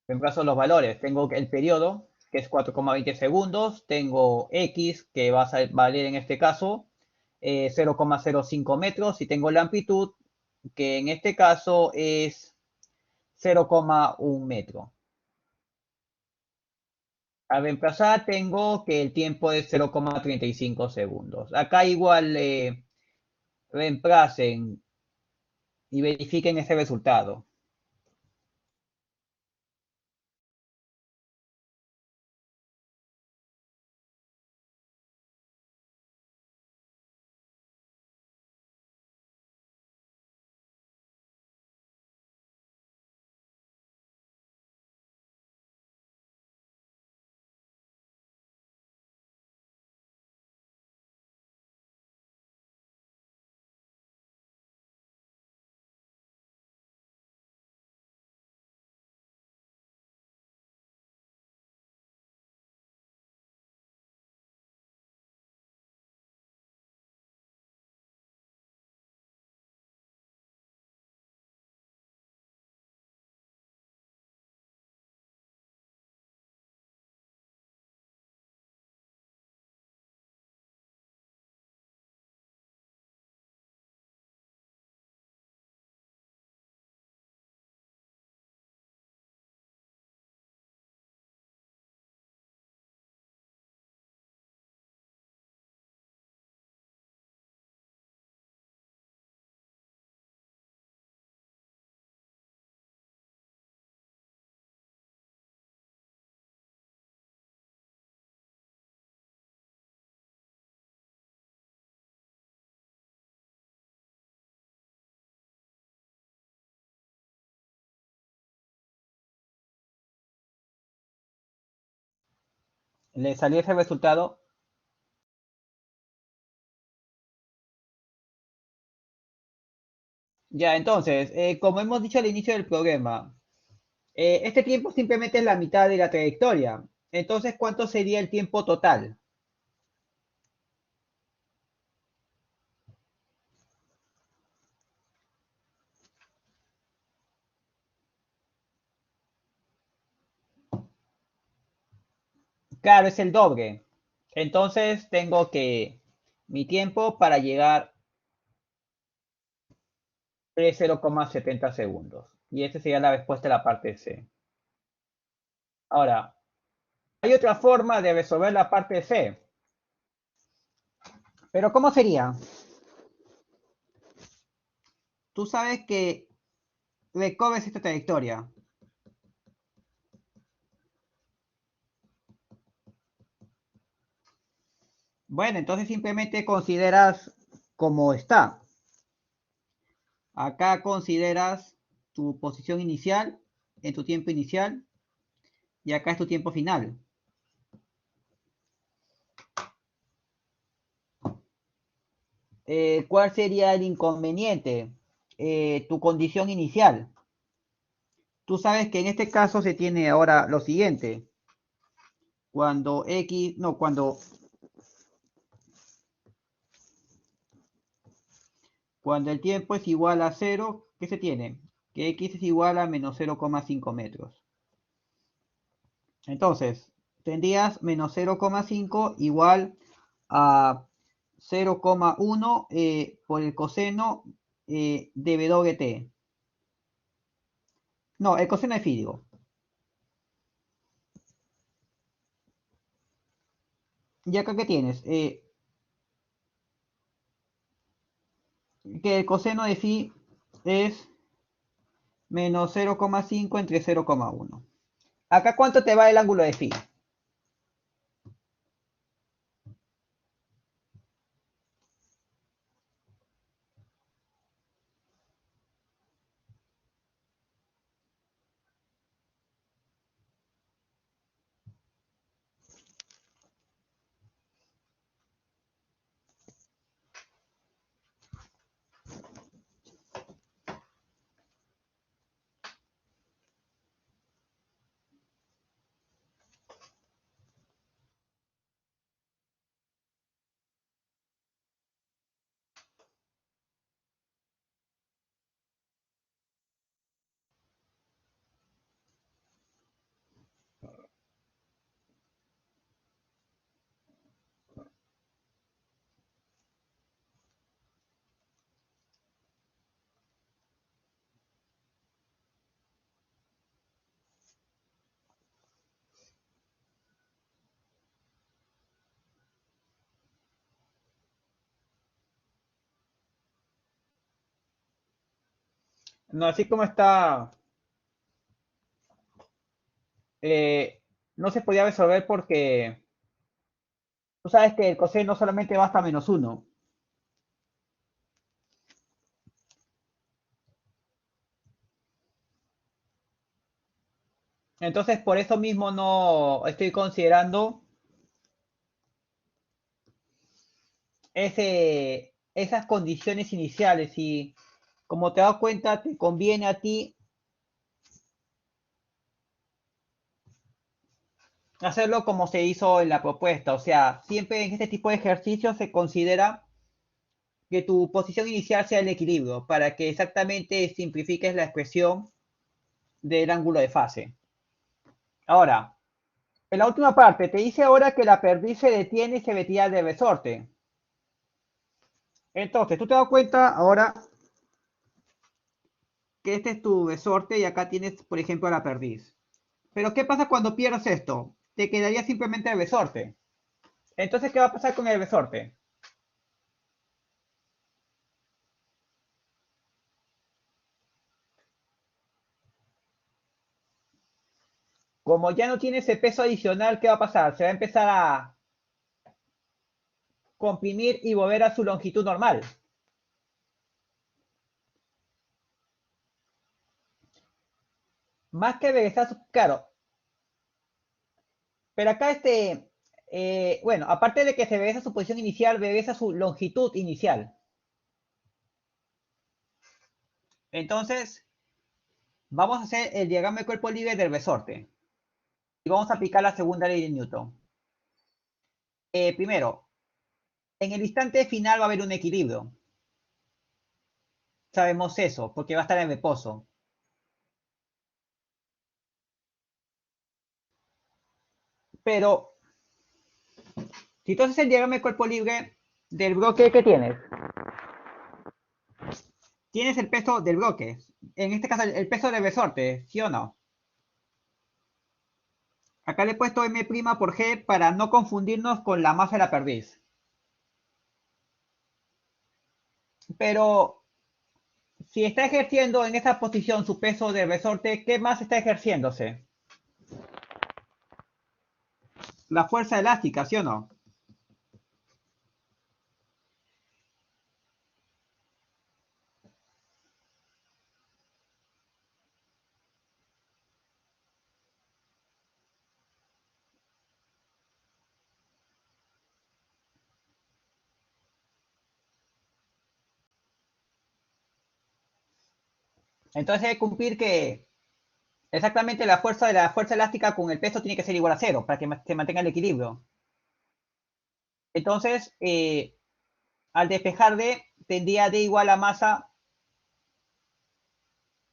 Reemplazo los valores. Tengo el periodo, que es 4,20 segundos. Tengo X, que va a valer en este caso 0,05 metros. Y tengo la amplitud, que en este caso es 0,1 metro. A reemplazar tengo que el tiempo es 0,35 segundos. Acá igual reemplacen y verifiquen ese resultado. ¿Le salió ese resultado? Ya, entonces, como hemos dicho al inicio del programa, este tiempo simplemente es la mitad de la trayectoria. Entonces, ¿cuánto sería el tiempo total? Claro, es el doble. Entonces, tengo que mi tiempo para llegar es 0,70 segundos. Y esa sería la respuesta de la parte C. Ahora, hay otra forma de resolver la parte C. Pero ¿cómo sería? Tú sabes que recorres esta trayectoria. Bueno, entonces simplemente consideras como está. Acá consideras tu posición inicial en tu tiempo inicial y acá es tu tiempo final. ¿Cuál sería el inconveniente? Tu condición inicial. Tú sabes que en este caso se tiene ahora lo siguiente. Cuando X, no, cuando el tiempo es igual a cero, ¿qué se tiene? Que X es igual a menos 0,5 metros. Entonces, tendrías menos 0,5 igual a 0,1 por el coseno de WT. No, el coseno de phi, digo. ¿Y acá qué tienes? Que el coseno de phi es menos 0,5 entre 0,1. ¿Acá cuánto te va el ángulo de phi? No, así como está, eh, no se podía resolver porque tú sabes que el coseno solamente va hasta -1. Entonces, por eso mismo no estoy considerando esas condiciones iniciales y como te das cuenta, te conviene a ti hacerlo como se hizo en la propuesta. O sea, siempre en este tipo de ejercicios se considera que tu posición inicial sea el equilibrio para que exactamente simplifiques la expresión del ángulo de fase. Ahora, en la última parte, te dice ahora que la perdiz se detiene y se retira del resorte. Entonces, tú te das cuenta ahora que este es tu resorte y acá tienes, por ejemplo, la perdiz. Pero, ¿qué pasa cuando pierdes esto? Te quedaría simplemente el resorte. Entonces, ¿qué va a pasar con el resorte? Como ya no tiene ese peso adicional, ¿qué va a pasar? Se va a empezar a comprimir y volver a su longitud normal. Más que regresar, claro, pero acá bueno, aparte de que se regresa a su posición inicial, regresa a su longitud inicial. Entonces, vamos a hacer el diagrama de cuerpo libre del resorte. Y vamos a aplicar la segunda ley de Newton. Primero, en el instante final va a haber un equilibrio. Sabemos eso, porque va a estar en reposo. Pero, si tú haces el diagrama de cuerpo libre del bloque que tienes, tienes el peso del bloque. En este caso, el peso del resorte, ¿sí o no? Acá le he puesto M' por G para no confundirnos con la masa de la perdiz. Pero si está ejerciendo en esa posición su peso de resorte, ¿qué más está ejerciéndose? La fuerza elástica, ¿sí o no? Entonces hay que cumplir que exactamente la fuerza de la fuerza elástica con el peso tiene que ser igual a cero para que se mantenga el equilibrio. Entonces, al despejar D, tendría D igual a masa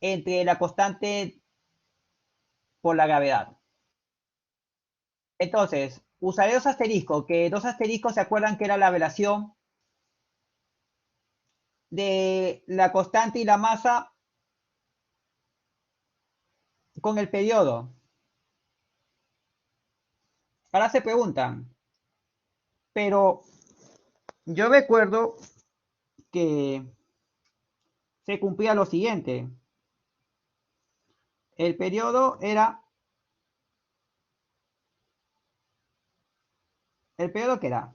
entre la constante por la gravedad. Entonces, usaré dos asteriscos, que dos asteriscos se acuerdan que era la relación de la constante y la masa con el periodo. Ahora se preguntan, pero yo recuerdo que se cumplía lo siguiente. El periodo era, ¿el periodo qué era?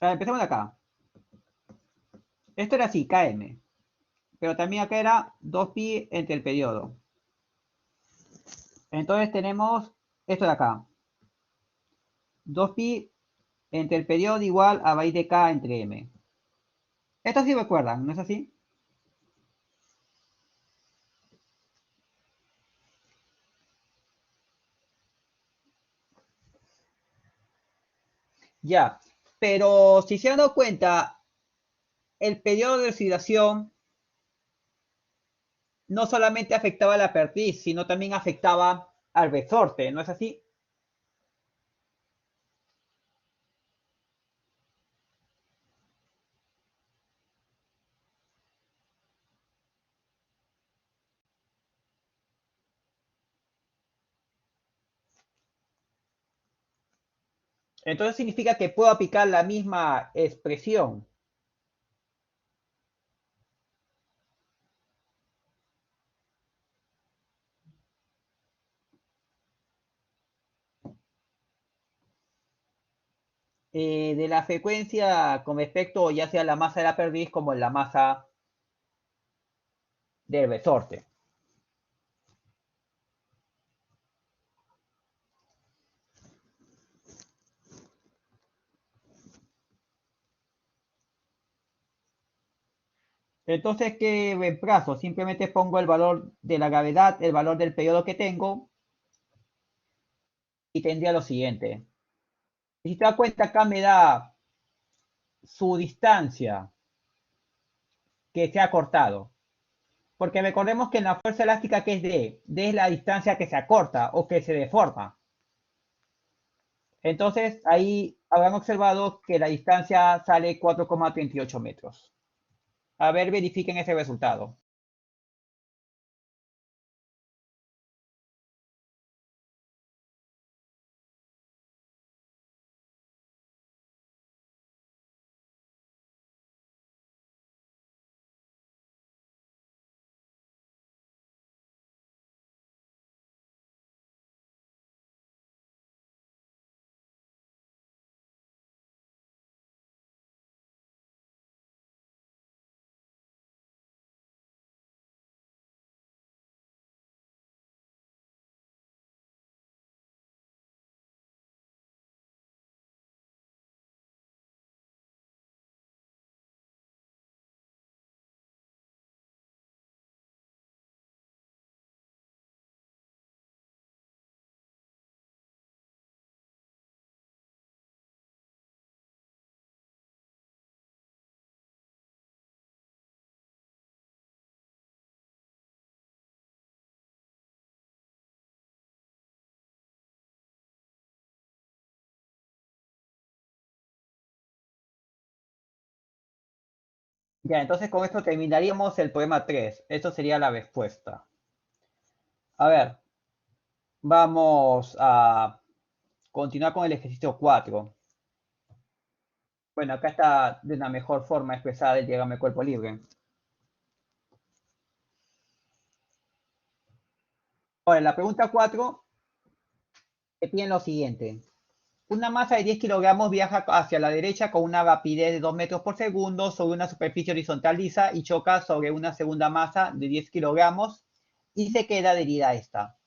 Empecemos de acá. Esto era así, km. Pero también acá era 2pi entre el periodo. Entonces tenemos esto de acá. 2pi entre el periodo igual a raíz de k entre m. Esto sí recuerdan, ¿no es así? Ya. Pero si se han dado cuenta, el periodo de oxidación no solamente afectaba a la perdiz, sino también afectaba al resorte, ¿no es así? Entonces significa que puedo aplicar la misma expresión. De la frecuencia con respecto ya sea la masa de la perdiz como la masa del resorte. Entonces, ¿qué reemplazo? Simplemente pongo el valor de la gravedad, el valor del periodo que tengo y tendría lo siguiente. Y si te das cuenta, acá me da su distancia que se ha cortado. Porque recordemos que en la fuerza elástica que es D es la distancia que se acorta o que se deforma. Entonces, ahí habrán observado que la distancia sale 4,38 metros. A ver, verifiquen ese resultado. Ya, entonces con esto terminaríamos el problema 3. Esto sería la respuesta. A ver, vamos a continuar con el ejercicio 4. Bueno, acá está de una mejor forma expresada el diagrama de cuerpo libre. Ahora, en la pregunta 4 te piden lo siguiente. Una masa de 10 kilogramos viaja hacia la derecha con una rapidez de 2 metros por segundo sobre una superficie horizontal lisa y choca sobre una segunda masa de 10 kilogramos y se queda adherida a esta.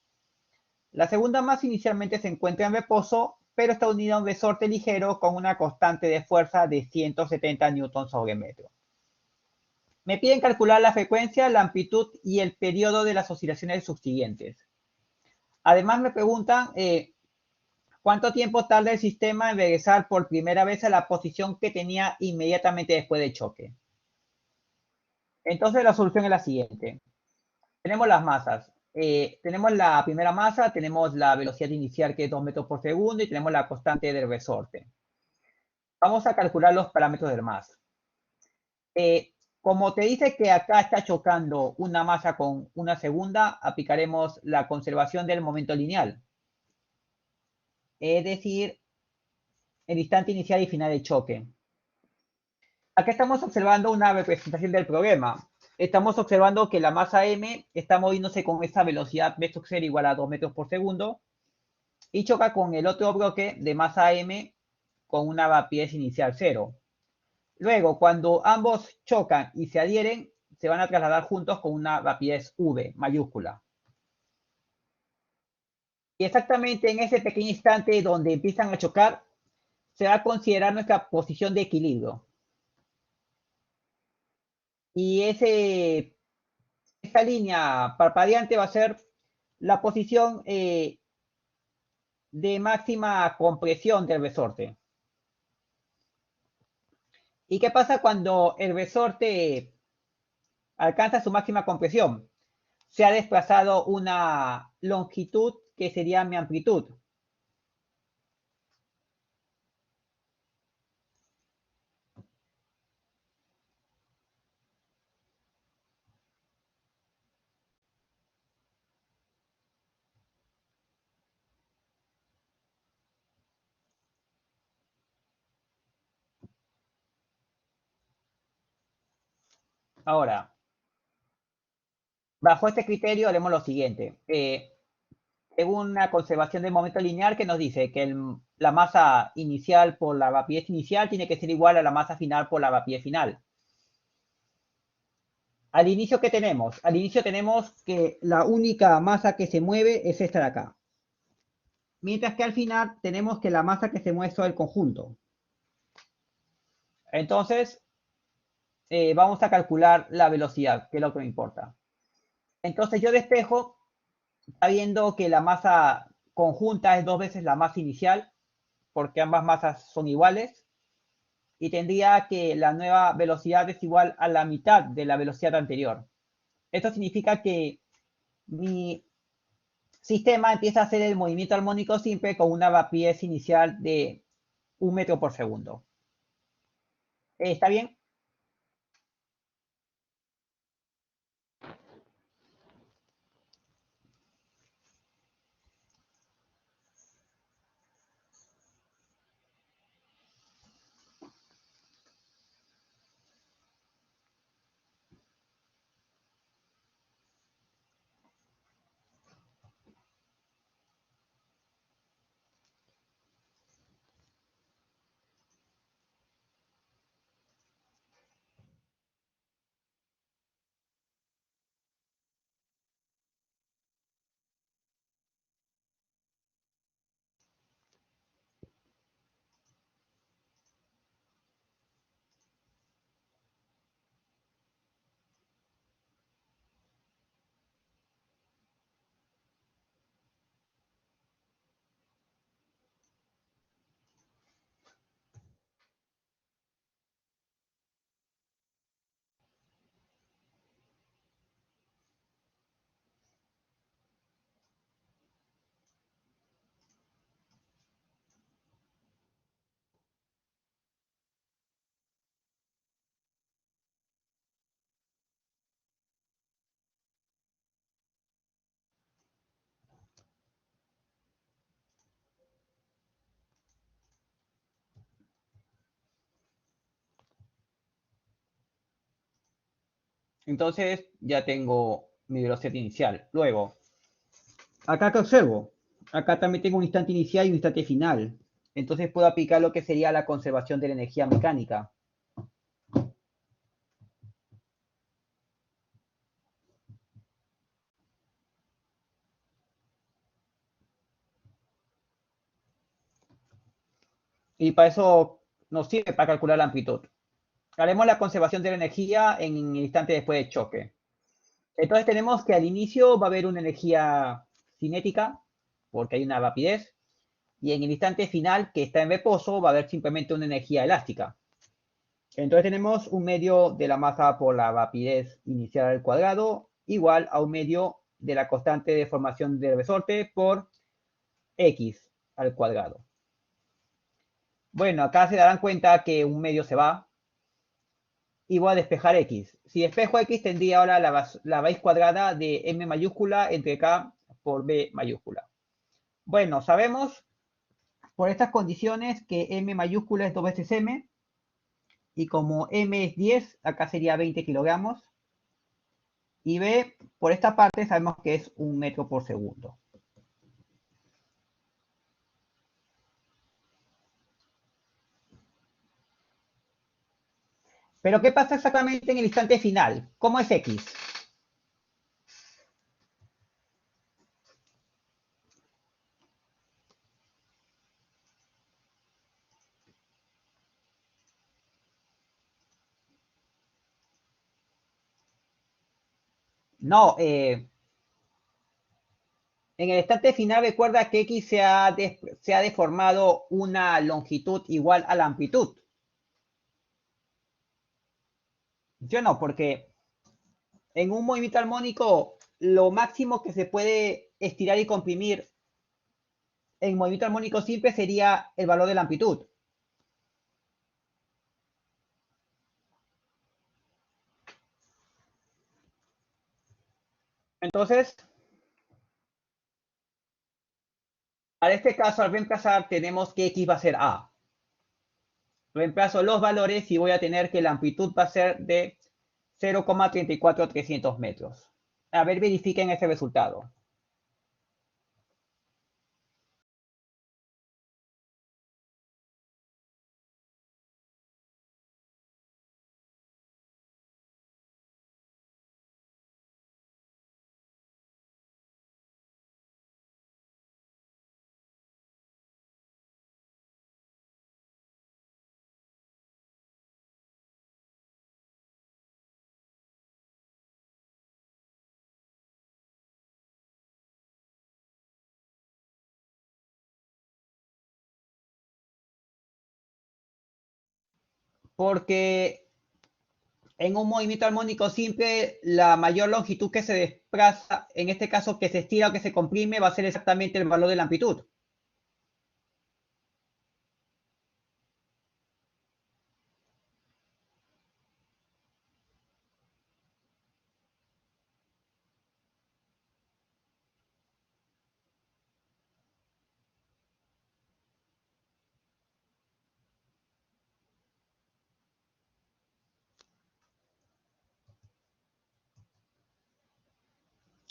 La segunda masa inicialmente se encuentra en reposo, pero está unida a un resorte ligero con una constante de fuerza de 170 newtons sobre metro. Me piden calcular la frecuencia, la amplitud y el periodo de las oscilaciones subsiguientes. Además me preguntan cuánto tiempo tarda el sistema en regresar por primera vez a la posición que tenía inmediatamente después del choque. Entonces la solución es la siguiente. Tenemos las masas. Tenemos la primera masa, tenemos la velocidad inicial que es 2 metros por segundo y tenemos la constante del resorte. Vamos a calcular los parámetros del masa. Como te dice que acá está chocando una masa con una segunda, aplicaremos la conservación del momento lineal. Es decir, el instante inicial y final del choque. Acá estamos observando una representación del problema. Estamos observando que la masa m está moviéndose con esta velocidad v0 igual a 2 metros por segundo y choca con el otro bloque de masa m con una rapidez inicial 0. Luego, cuando ambos chocan y se adhieren, se van a trasladar juntos con una rapidez v mayúscula. Y exactamente en ese pequeño instante donde empiezan a chocar, se va a considerar nuestra posición de equilibrio. Y esa línea parpadeante va a ser la posición de máxima compresión del resorte. ¿Y qué pasa cuando el resorte alcanza su máxima compresión? Se ha desplazado una longitud que sería mi amplitud. Ahora, bajo este criterio haremos lo siguiente. Según una conservación del momento lineal que nos dice que la masa inicial por la rapidez inicial tiene que ser igual a la masa final por la rapidez final. Al inicio, ¿qué tenemos? Al inicio tenemos que la única masa que se mueve es esta de acá. Mientras que al final tenemos que la masa que se mueve es todo el conjunto. Entonces, vamos a calcular la velocidad, que es lo que me importa. Entonces yo despejo, sabiendo que la masa conjunta es 2 veces la masa inicial, porque ambas masas son iguales, y tendría que la nueva velocidad es igual a la mitad de la velocidad anterior. Esto significa que mi sistema empieza a hacer el movimiento armónico simple con una rapidez inicial de 1 metro por segundo. ¿Está bien? Entonces ya tengo mi velocidad inicial. Luego, acá que observo, acá también tengo un instante inicial y un instante final. Entonces puedo aplicar lo que sería la conservación de la energía mecánica. Y para eso nos sirve para calcular la amplitud. Haremos la conservación de la energía en el instante después del choque. Entonces tenemos que al inicio va a haber una energía cinética, porque hay una rapidez, y en el instante final, que está en reposo, va a haber simplemente una energía elástica. Entonces tenemos un medio de la masa por la rapidez inicial al cuadrado, igual a un medio de la constante de formación del resorte por x al cuadrado. Bueno, acá se darán cuenta que un medio se va, y voy a despejar x. Si despejo x, tendría ahora la raíz cuadrada de m mayúscula entre k por b mayúscula. Bueno, sabemos por estas condiciones que m mayúscula es 2 veces m, y como m es 10, acá sería 20 kilogramos, y b, por esta parte, sabemos que es 1 metro por segundo. Pero ¿qué pasa exactamente en el instante final? ¿Cómo es x? No, en el instante final recuerda que x se ha deformado una longitud igual a la amplitud. Yo no, porque en un movimiento armónico lo máximo que se puede estirar y comprimir en movimiento armónico simple sería el valor de la amplitud. Entonces, para este caso, al reemplazar, tenemos que x va a ser a. Reemplazo los valores y voy a tener que la amplitud va a ser de 0,34300 metros. A ver, verifiquen ese resultado. Porque en un movimiento armónico simple, la mayor longitud que se desplaza, en este caso que se estira o que se comprime, va a ser exactamente el valor de la amplitud.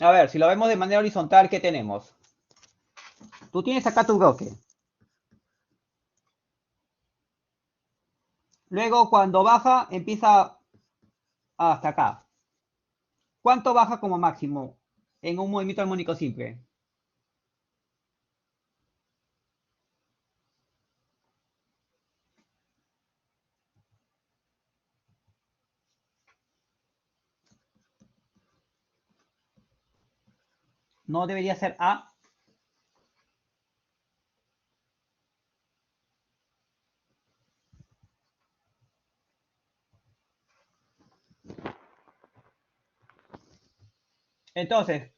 A ver, si lo vemos de manera horizontal, ¿qué tenemos? Tú tienes acá tu bloque. Luego, cuando baja, empieza hasta acá. ¿Cuánto baja como máximo en un movimiento armónico simple? ¿No debería ser A? Entonces,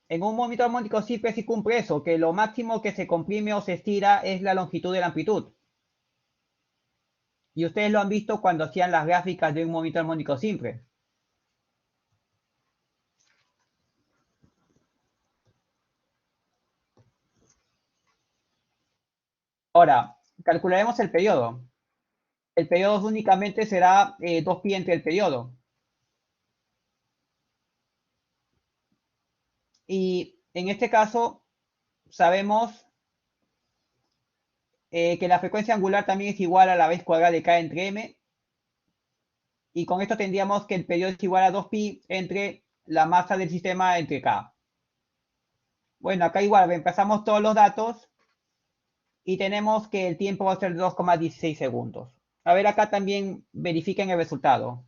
en un movimiento armónico simple sí cumple eso, que lo máximo que se comprime o se estira es la longitud de la amplitud. Y ustedes lo han visto cuando hacían las gráficas de un movimiento armónico simple. Ahora, calcularemos el periodo. El periodo únicamente será 2pi entre el periodo. Y en este caso, sabemos que la frecuencia angular también es igual a la raíz cuadrada de k entre m. Y con esto tendríamos que el periodo es igual a 2pi entre la masa del sistema entre k. Bueno, acá igual reemplazamos todos los datos y tenemos que el tiempo va a ser 2,16 segundos. A ver, acá también verifiquen el resultado.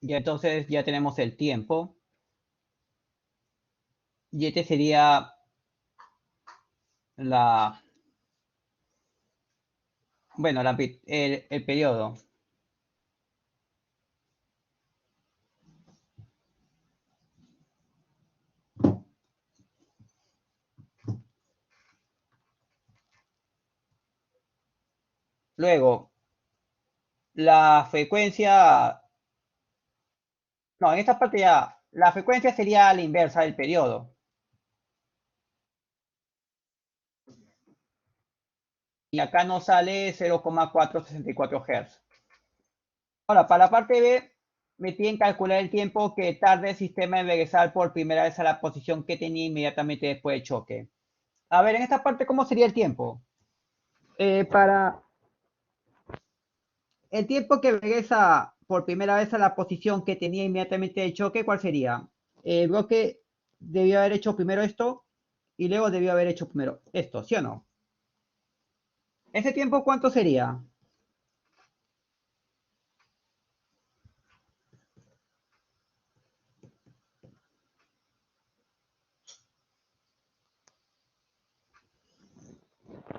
Y entonces ya tenemos el tiempo. Y este sería la, bueno, el periodo. Luego, la frecuencia, no, en esta parte ya, la frecuencia sería la inversa del periodo. Y acá nos sale 0,464 Hz. Ahora, para la parte B, me piden calcular el tiempo que tarde el sistema en regresar por primera vez a la posición que tenía inmediatamente después del choque. A ver, en esta parte, ¿cómo sería el tiempo? Para el tiempo que regresa por primera vez a la posición que tenía inmediatamente del choque, ¿cuál sería? El bloque debió haber hecho primero esto y luego debió haber hecho primero esto, ¿sí o no? ¿Ese tiempo cuánto sería?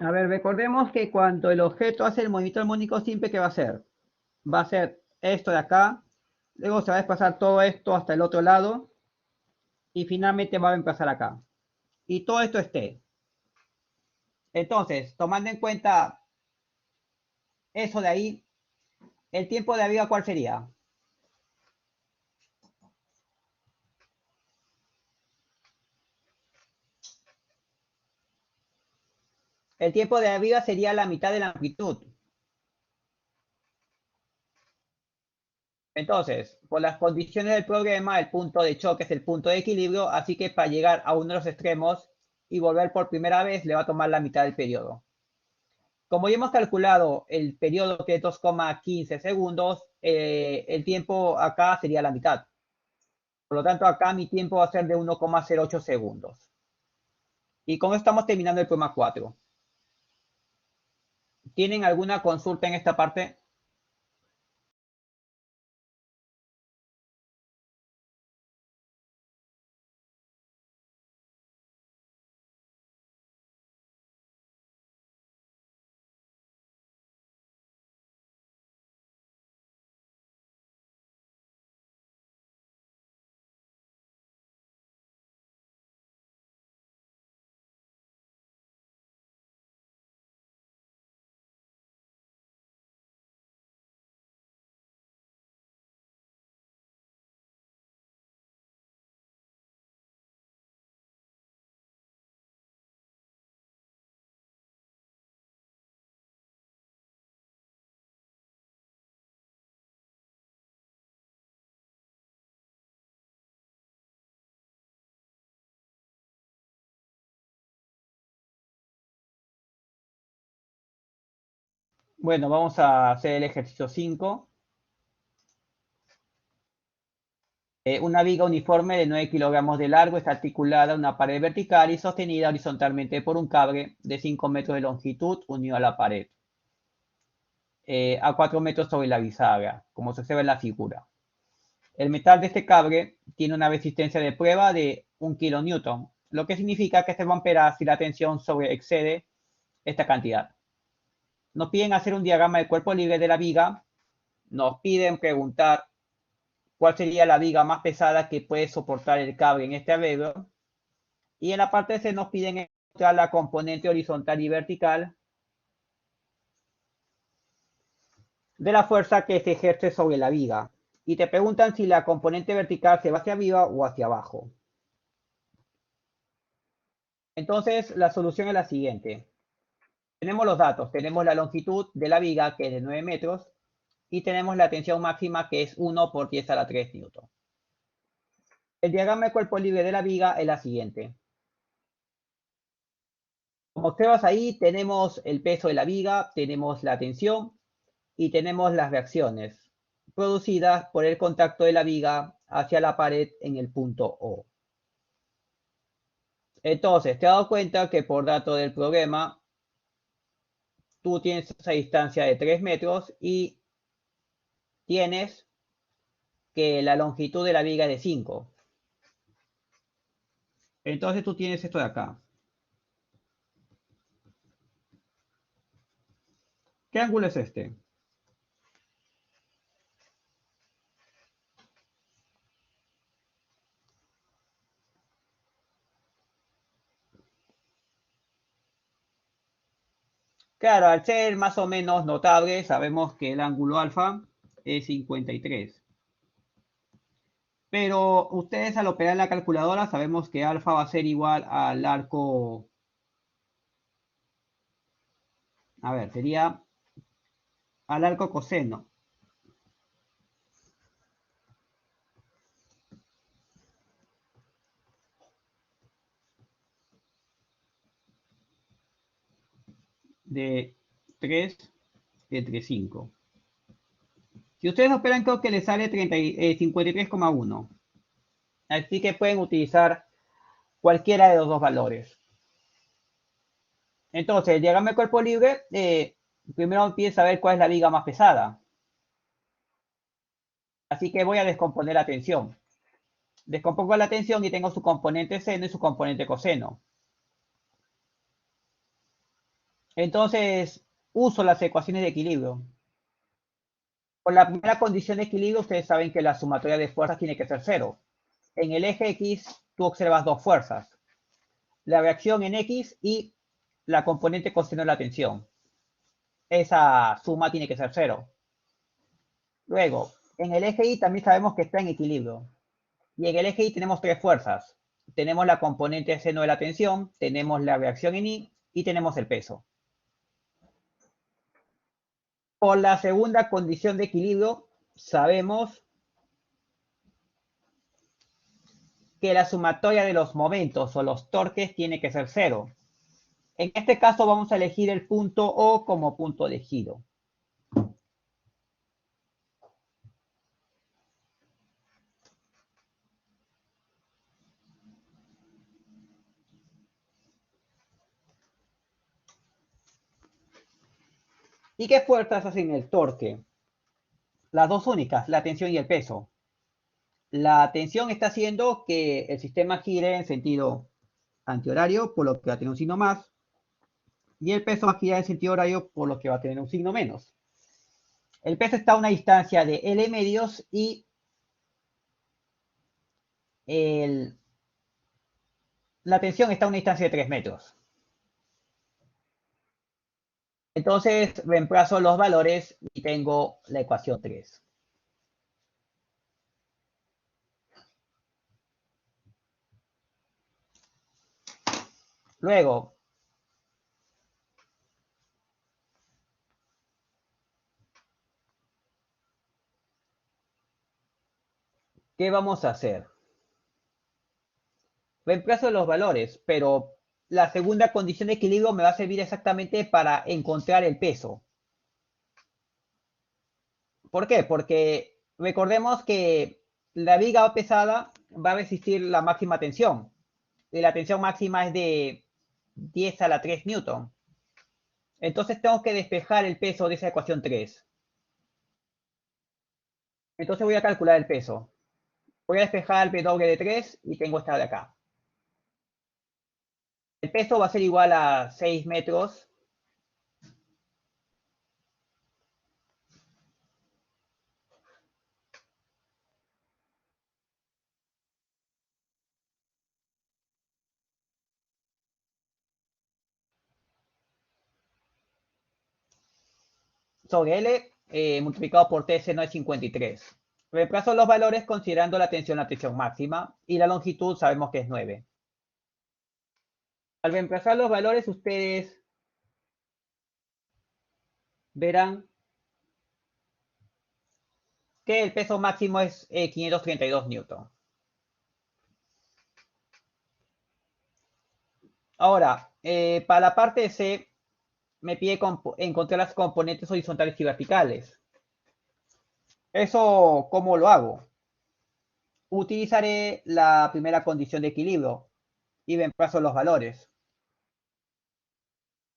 A ver, recordemos que cuando el objeto hace el movimiento armónico simple, ¿qué va a hacer? Va a hacer esto de acá, luego se va a desplazar todo esto hasta el otro lado y finalmente va a empezar acá. Y todo esto es t. Entonces, tomando en cuenta eso de ahí, ¿el tiempo de arriba cuál sería? El tiempo de arriba sería la mitad de la amplitud. Entonces, por las condiciones del problema, el punto de choque es el punto de equilibrio, así que para llegar a uno de los extremos y volver por primera vez le va a tomar la mitad del periodo. Como ya hemos calculado el periodo que es 2,15 segundos, el tiempo acá sería la mitad. Por lo tanto, acá mi tiempo va a ser de 1,08 segundos. Y con esto estamos terminando el problema 4. ¿Tienen alguna consulta en esta parte? Bueno, vamos a hacer el ejercicio 5. Una viga uniforme de 9 kilogramos de largo está articulada a una pared vertical y sostenida horizontalmente por un cable de 5 metros de longitud unido a la pared, a 4 metros sobre la bisagra, como se observa en la figura. El metal de este cable tiene una resistencia de prueba de 1 kilonewton, lo que significa que se romperá si la tensión excede esta cantidad. Nos piden hacer un diagrama del cuerpo libre de la viga, nos piden preguntar cuál sería la viga más pesada que puede soportar el cable en este arreglo. Y en la parte C nos piden encontrar la componente horizontal y vertical de la fuerza que se ejerce sobre la viga. Y te preguntan si la componente vertical se va hacia arriba o hacia abajo. Entonces, la solución es la siguiente. Tenemos los datos. Tenemos la longitud de la viga, que es de 9 metros, y tenemos la tensión máxima, que es 1 por 10 a la 3 newton. El diagrama de cuerpo libre de la viga es la siguiente. Como observas ahí, tenemos el peso de la viga, tenemos la tensión y tenemos las reacciones producidas por el contacto de la viga hacia la pared en el punto O. Entonces, te has dado cuenta que por dato del problema, tú tienes esa distancia de 3 metros y tienes que la longitud de la viga es de 5. Entonces tú tienes esto de acá. ¿Qué ángulo es este? Claro, al ser más o menos notable, sabemos que el ángulo alfa es 53. Pero ustedes al operar la calculadora sabemos que alfa va a ser igual al arco, a ver, sería al arco coseno de 3 entre 5. Si ustedes operan, creo que les sale 53,1. Así que pueden utilizar cualquiera de los dos valores. Entonces, el diagrama de cuerpo libre, primero empieza a ver cuál es la viga más pesada. Así que voy a descomponer la tensión. Descompongo la tensión y tengo su componente seno y su componente coseno. Entonces, uso las ecuaciones de equilibrio. Por la primera condición de equilibrio, ustedes saben que la sumatoria de fuerzas tiene que ser cero. En el eje X, tú observas dos fuerzas. La reacción en X y la componente coseno de la tensión. Esa suma tiene que ser cero. Luego, en el eje Y también sabemos que está en equilibrio. Y en el eje Y tenemos tres fuerzas. Tenemos la componente seno de la tensión, tenemos la reacción en Y y tenemos el peso. Por la segunda condición de equilibrio, sabemos que la sumatoria de los momentos o los torques tiene que ser cero. En este caso vamos a elegir el punto O como punto de giro. ¿Y qué fuerzas hacen el torque? Las dos únicas, la tensión y el peso. La tensión está haciendo que el sistema gire en sentido antihorario, por lo que va a tener un signo más, y el peso va a girar en sentido horario, por lo que va a tener un signo menos. El peso está a una distancia de L medios y la tensión está a una distancia de 3 metros. Entonces reemplazo los valores y tengo la ecuación 3. Luego, ¿qué vamos a hacer? Reemplazo los valores, pero la segunda condición de equilibrio me va a servir exactamente para encontrar el peso. ¿Por qué? Porque recordemos que la viga pesada va a resistir la máxima tensión. Y la tensión máxima es de 10 a la 3 newton. Entonces tengo que despejar el peso de esa ecuación 3. Entonces voy a calcular el peso. Voy a despejar el W de 3 y tengo esta de acá. El peso va a ser igual a 6 metros sobre L multiplicado por T seno de 53. Reemplazo los valores considerando la tensión máxima y la longitud sabemos que es 9. Al reemplazar los valores ustedes verán que el peso máximo es 532 newton. Ahora, para la parte C me pide encontrar las componentes horizontales y verticales. ¿Eso cómo lo hago? Utilizaré la primera condición de equilibrio y reemplazo los valores.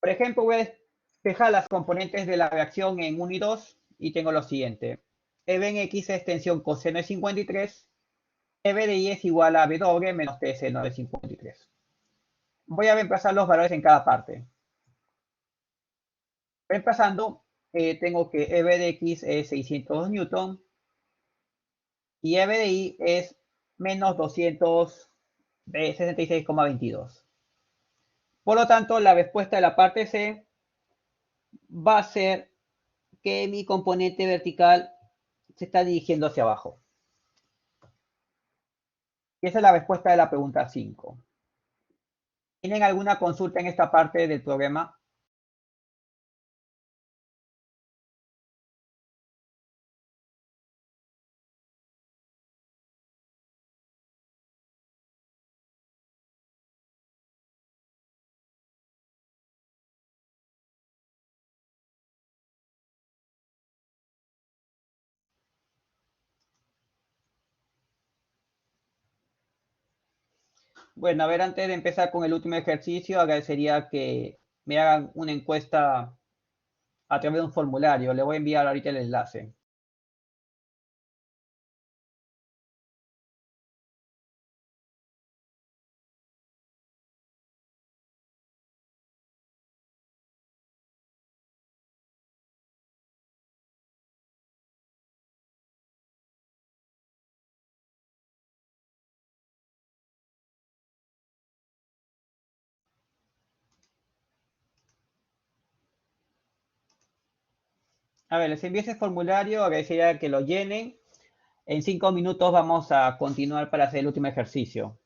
Por ejemplo, voy a despejar las componentes de la reacción en 1 y 2 y tengo lo siguiente. EB en X es tensión coseno de 53, EB de Y es igual a W menos T seno de 53. Voy a reemplazar los valores en cada parte. Reemplazando, tengo que E B de X es 600 newton y E B de Y es menos 266,22. Por lo tanto, la respuesta de la parte C va a ser que mi componente vertical se está dirigiendo hacia abajo. Y esa es la respuesta de la pregunta 5. ¿Tienen alguna consulta en esta parte del problema? Bueno, a ver, antes de empezar con el último ejercicio, agradecería que me hagan una encuesta a través de un formulario. Le voy a enviar ahorita el enlace. A ver, les envío ese formulario, agradecería que lo llenen. En 5 minutos vamos a continuar para hacer el último ejercicio.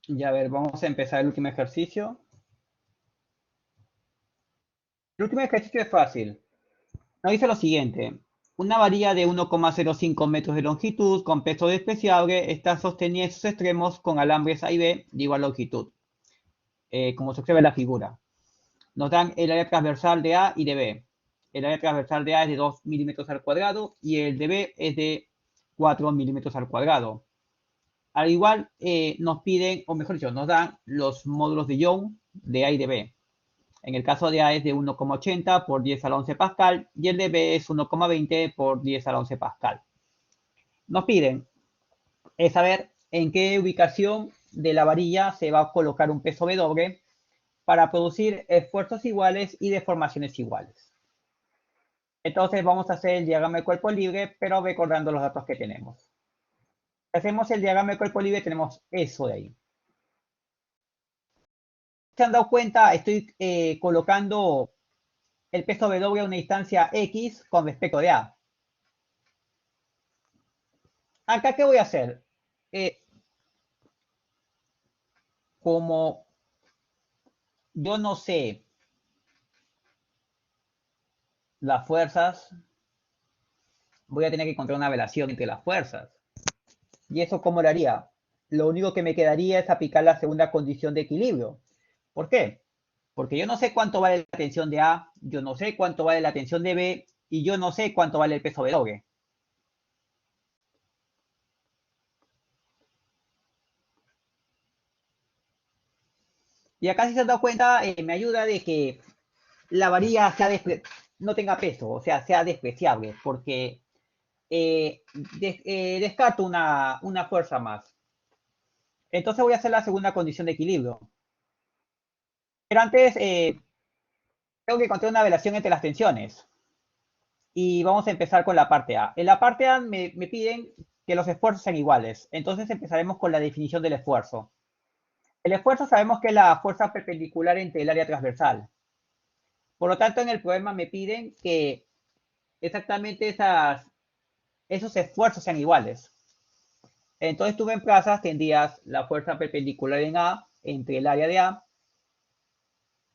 Ya a ver, vamos a empezar el último ejercicio. El último ejercicio es fácil. Nos dice lo siguiente. Una varilla de 1,05 metros de longitud con peso despreciable está sostenida en sus extremos con alambres A y B de igual longitud, como se observa en la figura. Nos dan el área transversal de A y de B. El área transversal de A es de 2 milímetros al cuadrado y el de B es de 4 milímetros al cuadrado. Al igual, nos piden, o mejor dicho, nos dan los módulos de Young de A y de B. En el caso de A es de 1,80 por 10 a la 11 pascal y el de B es 1,20 por 10 a la 11 pascal. Nos piden saber en qué ubicación de la varilla se va a colocar un peso W para producir esfuerzos iguales y deformaciones iguales. Entonces vamos a hacer el diagrama de cuerpo libre, pero recordando los datos que tenemos. Si hacemos el diagrama de cuerpo libre, tenemos eso de ahí. ¿Se han dado cuenta? Estoy colocando el peso W a una distancia X con respecto de A. Acá, ¿qué voy a hacer? Como yo no sé las fuerzas, voy a tener que encontrar una relación entre las fuerzas. ¿Y eso cómo lo haría? Lo único que me quedaría es aplicar la segunda condición de equilibrio. ¿Por qué? Porque yo no sé cuánto vale la tensión de A, yo no sé cuánto vale la tensión de B y yo no sé cuánto vale el peso W. Y acá si se han dado cuenta, me ayuda de que la varilla no tenga peso, o sea, sea despreciable, porque descarto una fuerza más. Entonces voy a hacer la segunda condición de equilibrio. Pero antes tengo que encontrar una relación entre las tensiones. Y vamos a empezar con la parte A. En la parte A me piden que los esfuerzos sean iguales. Entonces empezaremos con la definición del esfuerzo. El esfuerzo sabemos que es la fuerza perpendicular entre el área transversal. Por lo tanto, en el problema me piden que exactamente esos esfuerzos sean iguales. Entonces tú en plazas tendrías la fuerza perpendicular en A entre el área de A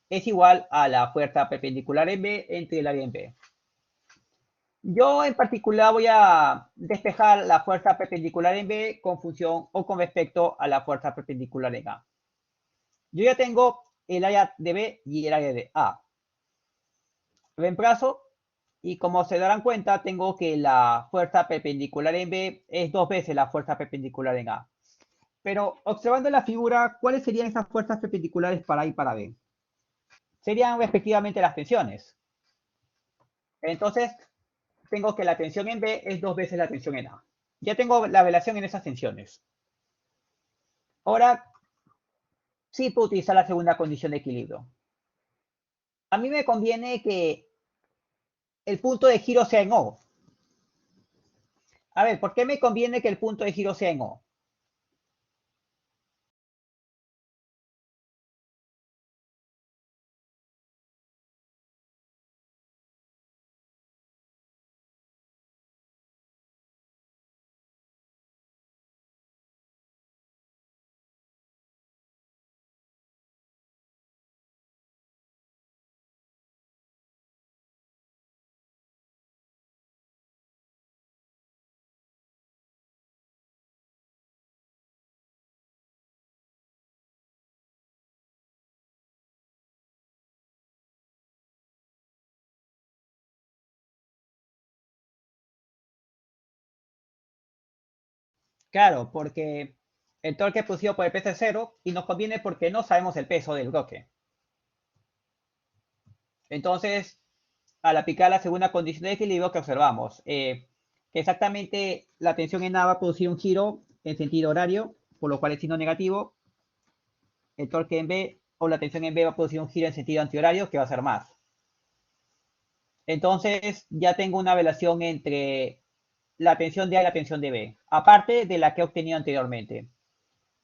es igual a la fuerza perpendicular en B entre el área en B. Yo en particular voy a despejar la fuerza perpendicular en B con función o con respecto a la fuerza perpendicular en A. Yo ya tengo el área de B y el área de A. Reemplazo y como se darán cuenta, tengo que la fuerza perpendicular en B es 2 veces la fuerza perpendicular en A. Pero observando la figura, ¿cuáles serían esas fuerzas perpendiculares para A y para B? Serían respectivamente las tensiones. Entonces, tengo que la tensión en B es 2 veces la tensión en A. Ya tengo la relación en esas tensiones. Ahora, sí puedo utilizar la segunda condición de equilibrio. A mí me conviene que el punto de giro sea en O. A ver, ¿por qué me conviene que el punto de giro sea en O? Claro, porque el torque producido por el peso es cero y nos conviene porque no sabemos el peso del bloque. Entonces, al aplicar la segunda condición de equilibrio que observamos, que exactamente la tensión en A va a producir un giro en sentido horario, por lo cual es signo negativo. El torque en B o la tensión en B va a producir un giro en sentido antihorario que va a ser más. Entonces ya tengo una relación entre la tensión de A y la tensión de B, aparte de la que he obtenido anteriormente.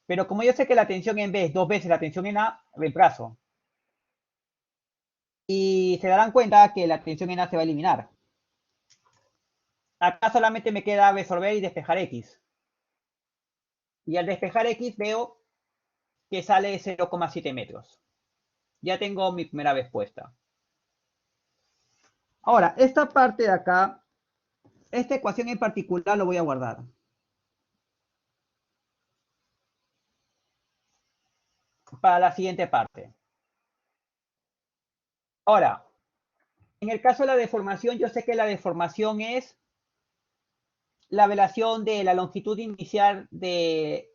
Pero como yo sé que la tensión en B es 2 veces la tensión en A, reemplazo. Y se darán cuenta que la tensión en A se va a eliminar. Acá solamente me queda resolver y despejar X. Y al despejar X veo que sale 0,7 metros. Ya tengo mi primera respuesta. Ahora, esta parte de acá, esta ecuación en particular lo voy a guardar. Para la siguiente parte. Ahora, en el caso de la deformación, yo sé que la deformación es la relación de la longitud inicial de,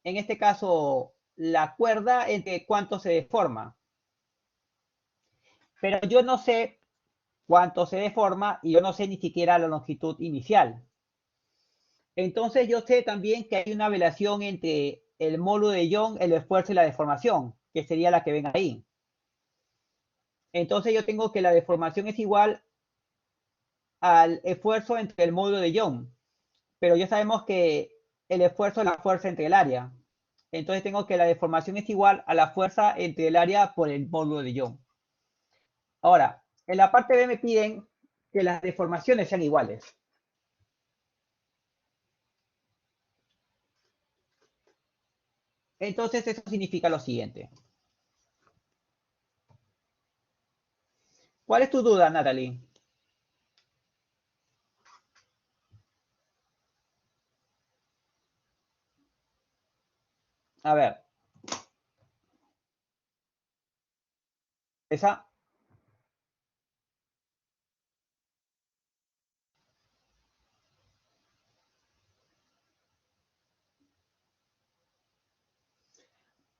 en este caso, la cuerda entre cuánto se deforma. Pero yo no sé cuánto se deforma y yo no sé ni siquiera la longitud inicial. Entonces yo sé también que hay una relación entre el módulo de Young, el esfuerzo y la deformación, que sería la que ven ahí. Entonces yo tengo que la deformación es igual al esfuerzo entre el módulo de Young, pero ya sabemos que el esfuerzo es la fuerza entre el área. Entonces tengo que la deformación es igual a la fuerza entre el área por el módulo de Young. Ahora, en la parte B me piden que las deformaciones sean iguales. Entonces eso significa lo siguiente. ¿Cuál es tu duda, Natalie? A ver, esa.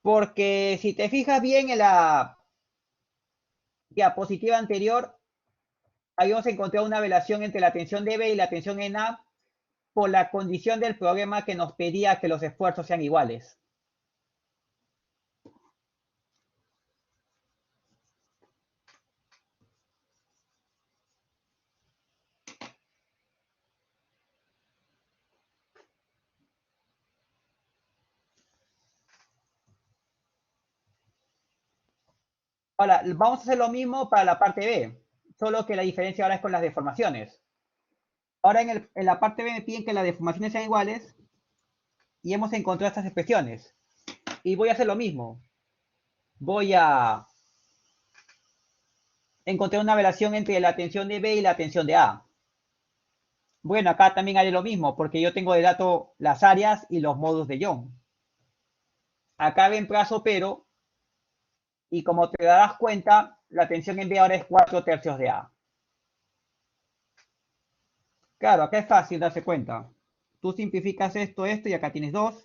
Porque si te fijas bien en la diapositiva anterior, habíamos encontrado una relación entre la tensión de B y la tensión en A por la condición del problema que nos pedía que los esfuerzos sean iguales. Ahora, vamos a hacer lo mismo para la parte B, solo que la diferencia ahora es con las deformaciones. Ahora en la parte B me piden que las deformaciones sean iguales y hemos encontrado estas expresiones. Y voy a hacer lo mismo. Voy a encontrar una relación entre la tensión de B y la tensión de A. Bueno, acá también haré lo mismo, porque yo tengo de dato las áreas y los modos de Young. Acá reemplazo pero, y como te darás cuenta, la tensión en B ahora es 4/3 de A. Claro, acá es fácil darse cuenta. Tú simplificas esto, y acá tienes 2.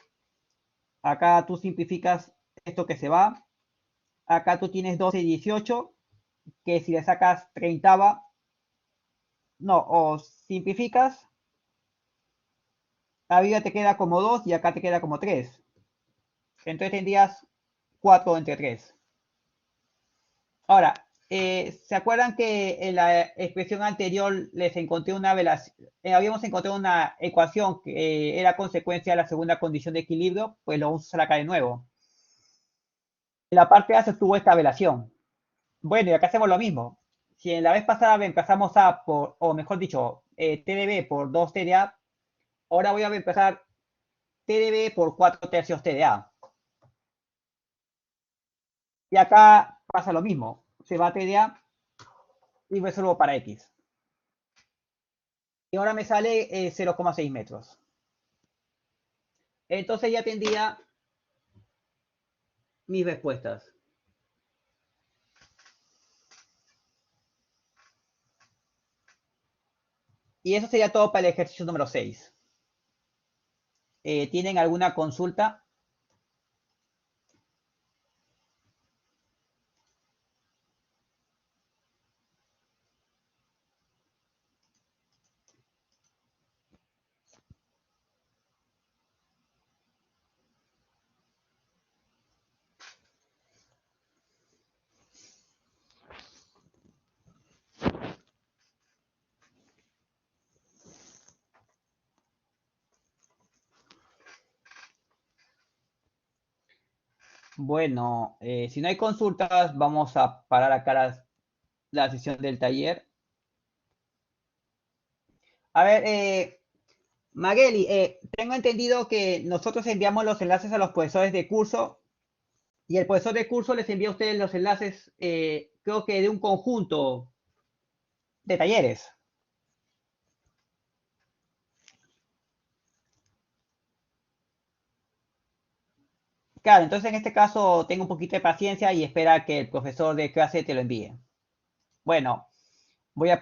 Acá tú simplificas esto que se va. Acá tú tienes 12 y 18, que si le sacas 30, no, o simplificas, arriba te queda como 2 y acá te queda como 3. Entonces tendrías 4 entre 3. Ahora, ¿se acuerdan que en la expresión anterior les encontré una habíamos encontrado una ecuación que era consecuencia de la segunda condición de equilibrio? Pues lo vamos a usar acá de nuevo. En la parte A se obtuvo esta relación. Bueno, y acá hacemos lo mismo. Si en la vez pasada reemplazamos A por, o mejor dicho, T de B por 2 T de A, ahora voy a reemplazar T de B por 4/3 T de A. Y acá pasa lo mismo. Se va T de A y resuelvo para X. Y ahora me sale 0,6 metros. Entonces ya tendría mis respuestas. Y eso sería todo para el ejercicio número 6. ¿Tienen alguna consulta? Bueno, si no hay consultas, vamos a parar acá la sesión del taller. A ver, Magali, tengo entendido que nosotros enviamos los enlaces a los profesores de curso y el profesor de curso les envía a ustedes los enlaces, creo que de un conjunto. de talleres. Claro, entonces en este caso tengo un poquito de paciencia y espera que el profesor de clase te lo envíe. Bueno, voy a